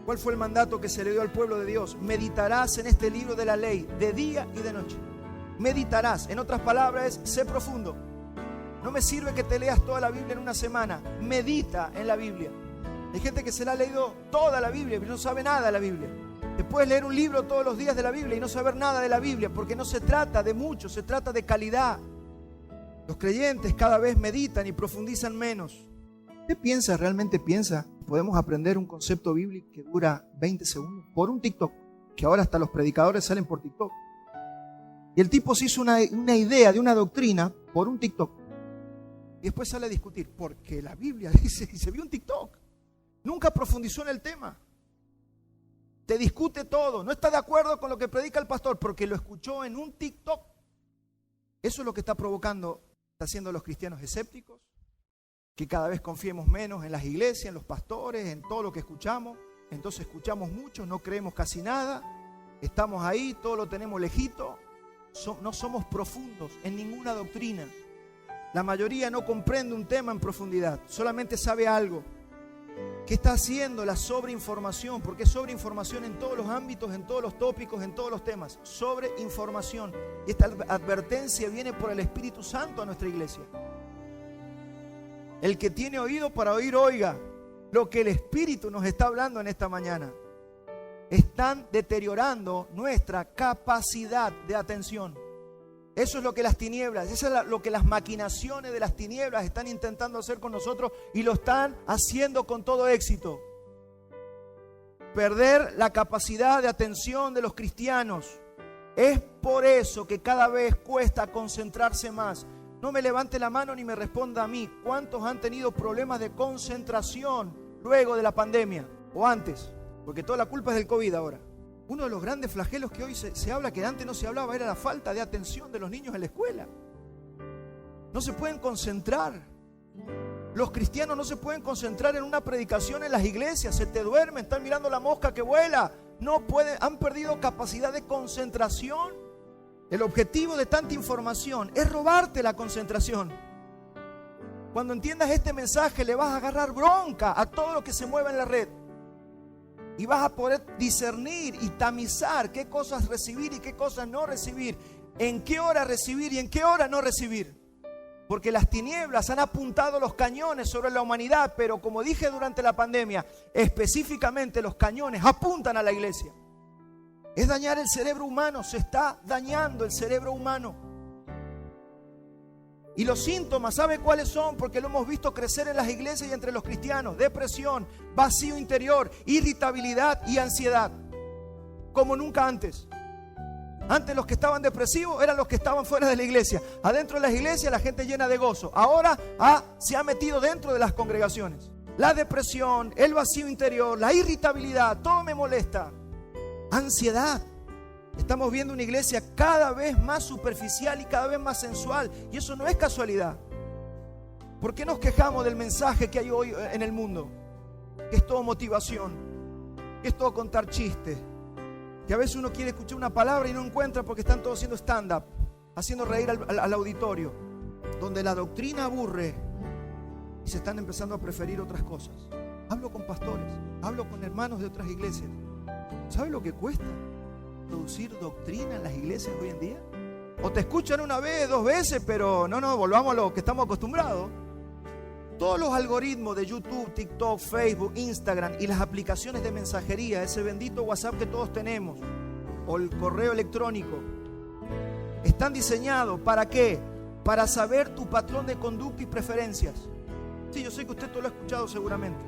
¿Cuál fue el mandato que se le dio al pueblo de Dios? Meditarás en este libro de la ley, de día y de noche. Meditarás, en otras palabras, es sé profundo. No me sirve que te leas toda la Biblia en una semana. Medita en la Biblia. Hay gente que se la ha leído toda la Biblia, pero no sabe nada de la Biblia. Te puedes leer un libro todos los días de la Biblia y no saber nada de la Biblia, porque no se trata de mucho, se trata de calidad. Los creyentes cada vez meditan y profundizan menos. ¿Usted realmente piensa, podemos aprender un concepto bíblico que dura 20 segundos por un TikTok? Que ahora hasta los predicadores salen por TikTok. Y el tipo se hizo una idea de una doctrina por un TikTok. Y después sale a discutir, porque la Biblia dice, y se vio un TikTok. Nunca profundizó en el tema. Te discute todo. No está de acuerdo con lo que predica el pastor porque lo escuchó en un TikTok. Eso es lo que está haciendo los cristianos escépticos. Que cada vez confiemos menos en las iglesias, en los pastores, en todo lo que escuchamos. Entonces escuchamos mucho, no creemos casi nada. Estamos ahí, todo lo tenemos lejito. No somos profundos en ninguna doctrina. La mayoría no comprende un tema en profundidad, solamente sabe algo. ¿Qué está haciendo la sobreinformación? Porque es sobreinformación en todos los ámbitos, en todos los tópicos, en todos los temas. Sobreinformación. Y esta advertencia viene por el Espíritu Santo a nuestra iglesia. El que tiene oído para oír, oiga lo que el Espíritu nos está hablando en esta mañana. Están deteriorando nuestra capacidad de atención. Eso es lo que las tinieblas, eso es lo que las maquinaciones de las tinieblas están intentando hacer con nosotros y lo están haciendo con todo éxito. Perder la capacidad de atención de los cristianos. Es por eso que cada vez cuesta concentrarse más. No me levante la mano ni me responda a mí. ¿Cuántos han tenido problemas de concentración luego de la pandemia o antes? Porque toda la culpa es del COVID ahora. Uno de los grandes flagelos que hoy se habla, que antes no se hablaba, era la falta de atención de los niños en la escuela. No se pueden concentrar. Los cristianos no se pueden concentrar en una predicación en las iglesias. Se te duermen, están mirando la mosca que vuela. No pueden, han perdido capacidad de concentración. El objetivo de tanta información es robarte la concentración. Cuando entiendas este mensaje, le vas a agarrar bronca a todo lo que se mueva en la red. Y vas a poder discernir y tamizar qué cosas recibir y qué cosas no recibir. En qué hora recibir y en qué hora no recibir. Porque las tinieblas han apuntado los cañones sobre la humanidad, pero como dije durante la pandemia, específicamente los cañones apuntan a la iglesia. Es dañar el cerebro humano, se está dañando el cerebro humano. Y los síntomas, ¿sabe cuáles son? Porque lo hemos visto crecer en las iglesias y entre los cristianos. Depresión, vacío interior, irritabilidad y ansiedad. Como nunca antes. Antes los que estaban depresivos eran los que estaban fuera de la iglesia. Adentro de las iglesias la gente llena de gozo. Ahora se ha metido dentro de las congregaciones. La depresión, el vacío interior, la irritabilidad, todo me molesta. Ansiedad. Estamos viendo una iglesia cada vez más superficial y cada vez más sensual. Y eso no es casualidad. ¿Por qué nos quejamos del mensaje que hay hoy en el mundo? Que es todo motivación, que es todo contar chistes, que a veces uno quiere escuchar una palabra y no encuentra porque están todos haciendo stand-up, haciendo reír al auditorio, donde la doctrina aburre y se están empezando a preferir otras cosas. Hablo con pastores, hablo con hermanos de otras iglesias. ¿Sabe lo que cuesta producir doctrina en las iglesias hoy en día? O te escuchan una vez, dos veces, pero no, volvamos a lo que estamos acostumbrados. Todos los algoritmos de YouTube, TikTok, Facebook, Instagram y las aplicaciones de mensajería, ese bendito WhatsApp que todos tenemos, o el correo electrónico, están diseñados ¿para qué? Para saber tu patrón de conducta y preferencias. Sí, yo sé que usted todo lo ha escuchado seguramente,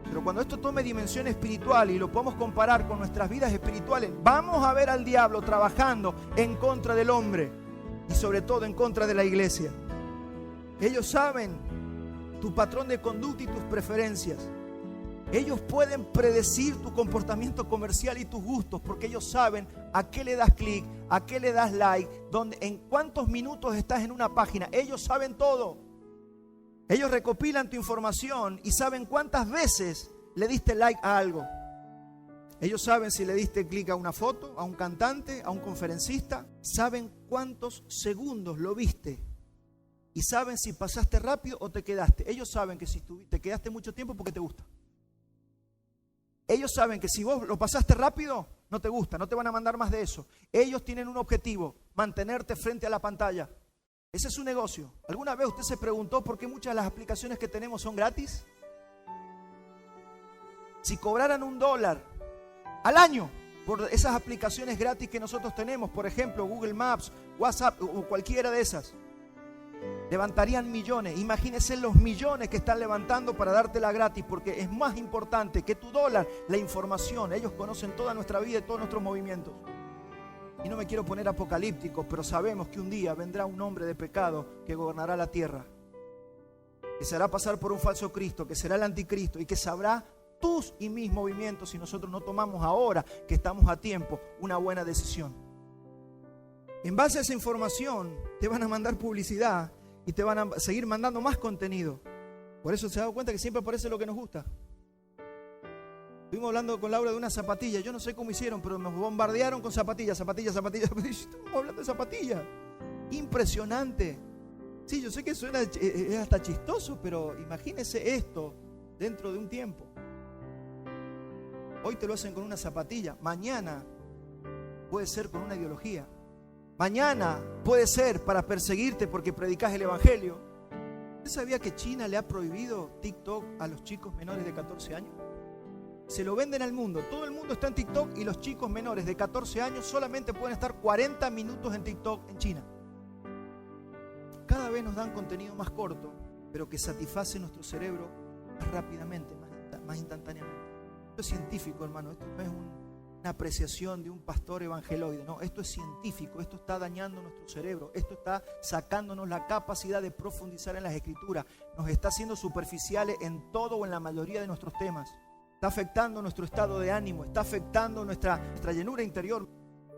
pero cuando esto tome dimensión espiritual y lo podemos comparar con nuestras vidas espirituales, vamos a ver al diablo trabajando en contra del hombre y sobre todo en contra de la iglesia. Ellos saben tu patrón de conducta y tus preferencias. Ellos pueden predecir tu comportamiento comercial y tus gustos porque ellos saben a qué le das clic, a qué le das like, en cuántos minutos estás en una página. Ellos saben todo. Ellos recopilan tu información y saben cuántas veces le diste like a algo. Ellos saben si le diste clic a una foto, a un cantante, a un conferencista. Saben cuántos segundos lo viste. Y saben si pasaste rápido o te quedaste. Ellos saben que si te quedaste mucho tiempo porque te gusta. Ellos saben que si vos lo pasaste rápido, no te gusta, no te van a mandar más de eso. Ellos tienen un objetivo, mantenerte frente a la pantalla. Ese es su negocio. ¿Alguna vez usted se preguntó por qué muchas de las aplicaciones que tenemos son gratis? Si cobraran $1 al año por esas aplicaciones gratis que nosotros tenemos, por ejemplo, Google Maps, WhatsApp o cualquiera de esas, levantarían millones. Imagínense los millones que están levantando para dártela gratis, porque es más importante que tu dólar la información. Ellos conocen toda nuestra vida y todos nuestros movimientos. Y no me quiero poner apocalíptico, pero sabemos que un día vendrá un hombre de pecado que gobernará la tierra, que se hará pasar por un falso Cristo, que será el anticristo y que sabrá tus y mis movimientos si nosotros no tomamos ahora que estamos a tiempo una buena decisión. En base a esa información te van a mandar publicidad y te van a seguir mandando más contenido. Por eso se ha dado cuenta que siempre aparece lo que nos gusta. Estuvimos hablando con Laura de unas zapatillas. Yo no sé cómo hicieron, pero nos bombardearon con zapatillas. Estamos hablando de zapatillas. Impresionante. Sí, yo sé que suena es hasta chistoso, pero imagínese esto dentro de un tiempo. Hoy te lo hacen con una zapatilla. Mañana puede ser con una ideología. Mañana puede ser para perseguirte porque predicas el evangelio. ¿Usted sabía que China le ha prohibido TikTok a los chicos menores de 14 años? Se lo venden al mundo. Todo el mundo está en TikTok y los chicos menores de 14 años solamente pueden estar 40 minutos en TikTok en China. cada vez nos dan contenido más corto, pero que satisface nuestro cerebro más rápidamente, más instantáneamente. Esto es científico, hermano. Esto no es una apreciación de un pastor evangeloide. No, esto es científico. Esto está dañando nuestro cerebro. Esto está sacándonos la capacidad de profundizar en las Escrituras. Nos está haciendo superficiales en todo o en la mayoría de nuestros temas. Está afectando nuestro estado de ánimo. Está afectando nuestra llenura interior.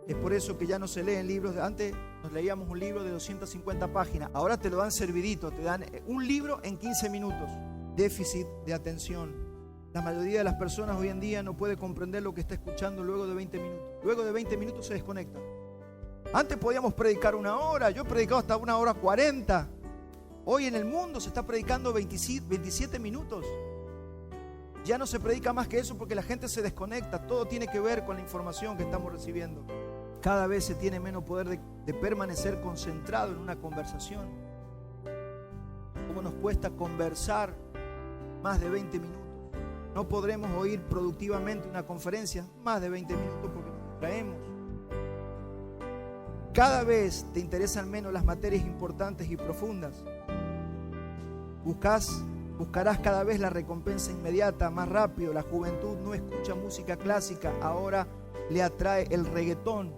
Es por eso que ya no se leen libros. Antes nos leíamos un libro de 250 páginas. Ahora te lo dan servidito. Te dan un libro en 15 minutos. Déficit de atención. La mayoría de las personas hoy en día no puede comprender lo que está escuchando luego de 20 minutos. Luego de 20 minutos se desconecta. Antes podíamos predicar 1 hora. Yo he predicado hasta 1 hora 40. Hoy en el mundo se está predicando 27 minutos. Ya no se predica más que eso porque la gente se desconecta. Todo tiene que ver con la información que estamos recibiendo. Cada vez se tiene menos poder de permanecer concentrado en una conversación. ¿Cómo nos cuesta conversar más de 20 minutos? No podremos oír productivamente una conferencia más de 20 minutos porque nos distraemos. Cada vez te interesan menos las materias importantes y profundas. Buscarás cada vez la recompensa inmediata, más rápido. La juventud no escucha música clásica, ahora le atrae el reggaetón.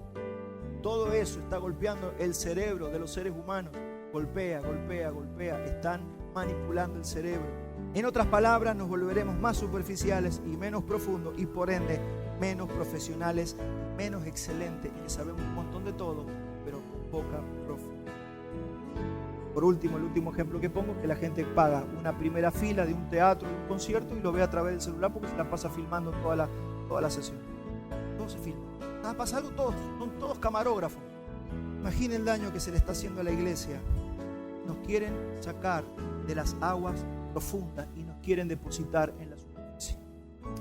Todo eso está golpeando el cerebro de los seres humanos. Golpea. Están manipulando el cerebro. En otras palabras, nos volveremos más superficiales y menos profundos y por ende menos profesionales, menos excelentes y que sabemos un montón de todo, pero con poca profundidad. Por último, el último ejemplo que pongo es que la gente paga una primera fila de un teatro, de un concierto y lo ve a través del celular porque se la pasa filmando toda la sesión. Todo se filma. Pasa algo, son todos camarógrafos. Imaginen el daño que se le está haciendo a la iglesia. Nos quieren sacar de las aguas profundas y nos quieren depositar en la superficie.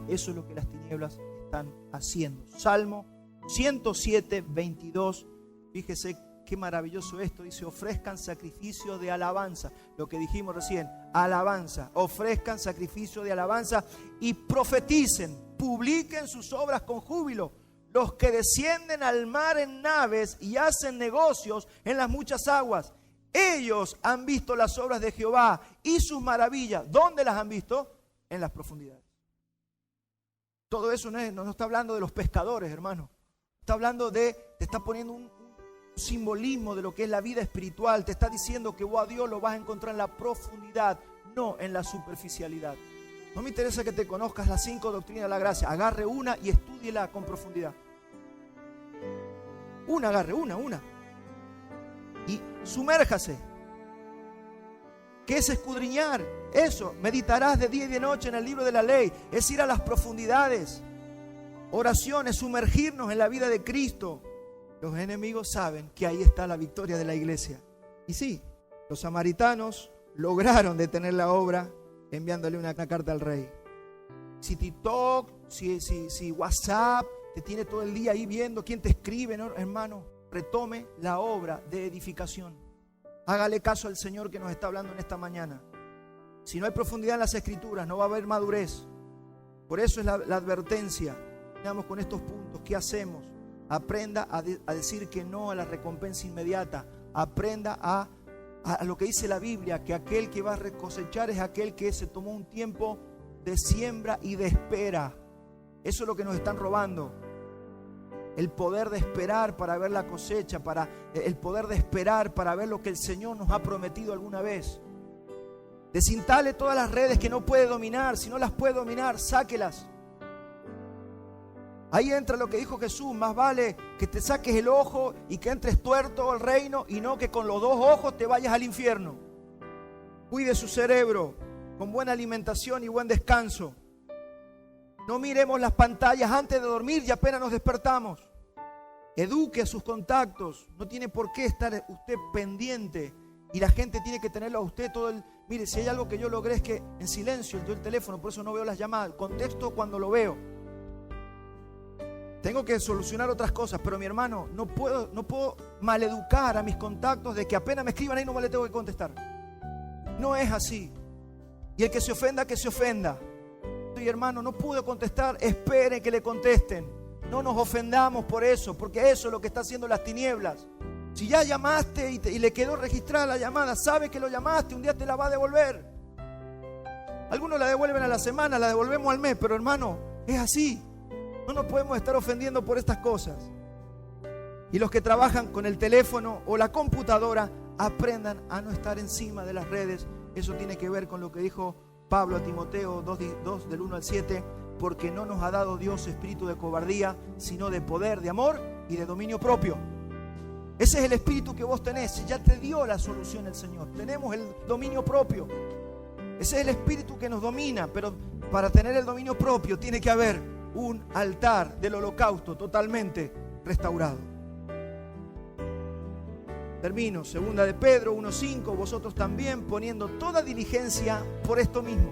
Eso es lo que las tinieblas están haciendo. Salmo 107, 22. Fíjese qué maravilloso esto. Dice: ofrezcan sacrificio de alabanza. Lo que dijimos recién, alabanza. Ofrezcan sacrificio de alabanza y profeticen. Publiquen sus obras con júbilo. Los que descienden al mar en naves y hacen negocios en las muchas aguas. Ellos han visto las obras de Jehová y sus maravillas. ¿Dónde las han visto? En las profundidades. Todo eso no está hablando de los pescadores, hermano. Está hablando te está poniendo un simbolismo de lo que es la vida espiritual. Te está diciendo que vos a Dios lo vas a encontrar en la profundidad, no en la superficialidad. No me interesa que te conozcas las 5 doctrinas de la gracia. Agarre una y estúdiela con profundidad. Agarre una. Y sumérjase. ¿Qué es escudriñar? Eso, meditarás de día y de noche en el libro de la ley. Es ir a las profundidades. Oraciones, sumergirnos en la vida de Cristo. Los enemigos saben que ahí está la victoria de la iglesia. Y sí, los samaritanos lograron detener la obra enviándole una carta al rey. Si TikTok, si WhatsApp te tiene todo el día ahí viendo quién te escribe, ¿no, hermano? Retome la obra de edificación. Hágale caso al Señor que nos está hablando en esta mañana. Si no hay profundidad en las Escrituras, no va a haber madurez. Por eso es la advertencia. Veamos con estos puntos, ¿qué hacemos? Aprenda a decir que no a la recompensa inmediata. Aprenda a lo que dice la Biblia, que aquel que va a cosechar es aquel que se tomó un tiempo de siembra y de espera. Eso es lo que nos están robando. El poder de esperar para ver la cosecha, el poder de esperar para ver lo que el Señor nos ha prometido alguna vez. Desinstale todas las redes que no puede dominar. Si no las puede dominar, sáquelas. Ahí entra lo que dijo Jesús: más vale que te saques el ojo y que entres tuerto al reino y no que con los 2 ojos te vayas al infierno. Cuide su cerebro con buena alimentación y buen descanso. No miremos las pantallas antes de dormir y apenas nos despertamos. Eduque a sus contactos. No tiene por qué estar usted pendiente y la gente tiene que tenerlo a usted todo el... Mire, si hay algo que yo logré es que en silencio yo el teléfono, por eso no veo las llamadas, contesto cuando lo veo. Tengo que solucionar otras cosas, pero mi hermano, no puedo maleducar a mis contactos de que apenas me escriban ahí no le tengo que contestar. No es así. Y el que se ofenda, que se ofenda. Y hermano, no pude contestar, esperen que le contesten. No nos ofendamos por eso, porque eso es lo que está haciendo las tinieblas. Si ya llamaste y le quedó registrada la llamada, sabe que lo llamaste, un día te la va a devolver. Algunos la devuelven a la semana, la devolvemos al mes, pero hermano, es así. No nos podemos estar ofendiendo por estas cosas. Y los que trabajan con el teléfono o la computadora, aprendan a no estar encima de las redes. Eso tiene que ver con lo que dijo Pablo a Timoteo 2 del 1 al 7, porque no nos ha dado Dios espíritu de cobardía, sino de poder, de amor y de dominio propio. Ese es el espíritu que vos tenés. Ya te dio la solución el Señor. Tenemos el dominio propio. Ese es el espíritu que nos domina. Pero para tener el dominio propio tiene que haber un altar del holocausto totalmente restaurado. Termino. 2 de Pedro 1:5. Vosotros también, poniendo toda diligencia por esto mismo,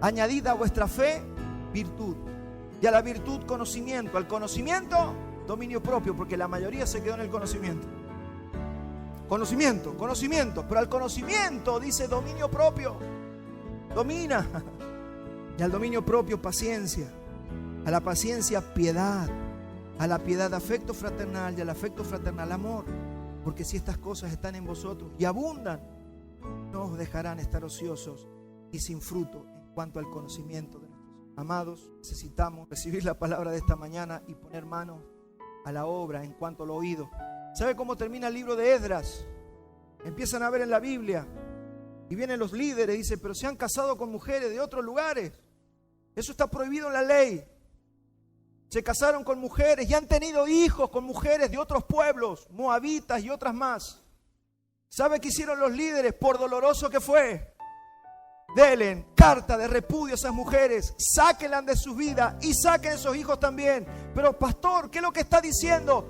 añadid a vuestra fe virtud, y a la virtud conocimiento, al conocimiento dominio propio, porque la mayoría se quedó en el conocimiento. Conocimiento, pero al conocimiento dice dominio propio. Domina. Y al dominio propio paciencia, a la paciencia piedad, a la piedad afecto fraternal, y al afecto fraternal amor. Porque si estas cosas están en vosotros y abundan, no os dejarán estar ociosos y sin fruto en cuanto al conocimiento de nuestros amados. Necesitamos recibir la palabra de esta mañana y poner manos a la obra en cuanto a lo oído. ¿Sabe cómo termina el libro de Esdras? Empiezan a ver en la Biblia y vienen los líderes y dicen, pero se han casado con mujeres de otros lugares. Eso está prohibido en la ley. Se casaron con mujeres y han tenido hijos con mujeres de otros pueblos, moabitas y otras más. ¿Sabe qué hicieron los líderes? Por doloroso que fue, denle carta de repudio a esas mujeres, sáquenlas de sus vidas y saquen a esos hijos también. Pero pastor, ¿qué es lo que está diciendo?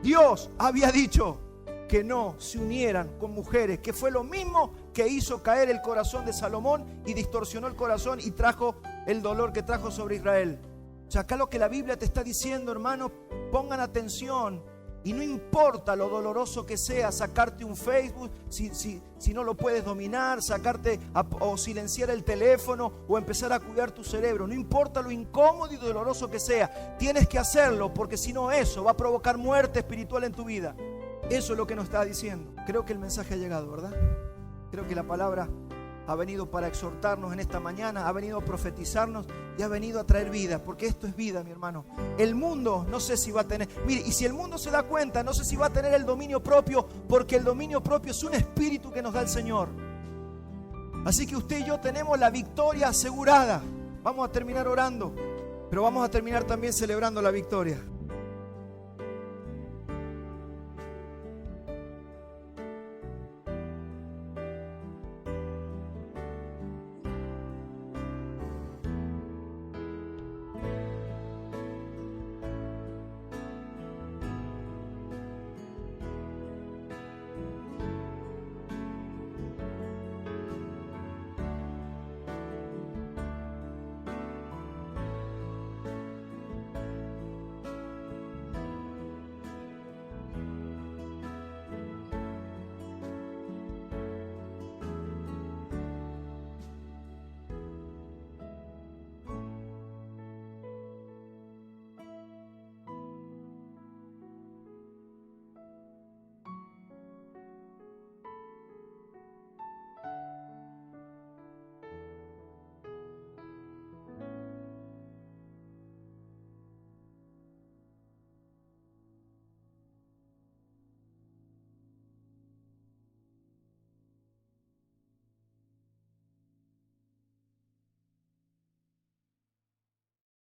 Dios había dicho que no se unieran con mujeres, que fue lo mismo que hizo caer el corazón de Salomón y distorsionó el corazón y trajo el dolor que trajo sobre Israel. O sea, acá lo que la Biblia te está diciendo, hermano, pongan atención. Y no importa lo doloroso que sea sacarte un Facebook, si no lo puedes dominar, sacarte o silenciar el teléfono o empezar a cuidar tu cerebro. No importa lo incómodo y doloroso que sea, tienes que hacerlo, porque si no eso va a provocar muerte espiritual en tu vida. Eso es lo que nos está diciendo. Creo que el mensaje ha llegado, ¿verdad? Creo que la palabra ha venido para exhortarnos en esta mañana, ha venido a profetizarnos y ha venido a traer vida, porque esto es vida, mi hermano. El mundo no sé si va a tener, mire, y si el mundo se da cuenta, no sé si va a tener el dominio propio, porque el dominio propio es un espíritu que nos da el Señor. Así que usted y yo tenemos la victoria asegurada. Vamos a terminar orando, pero vamos a terminar también celebrando la victoria.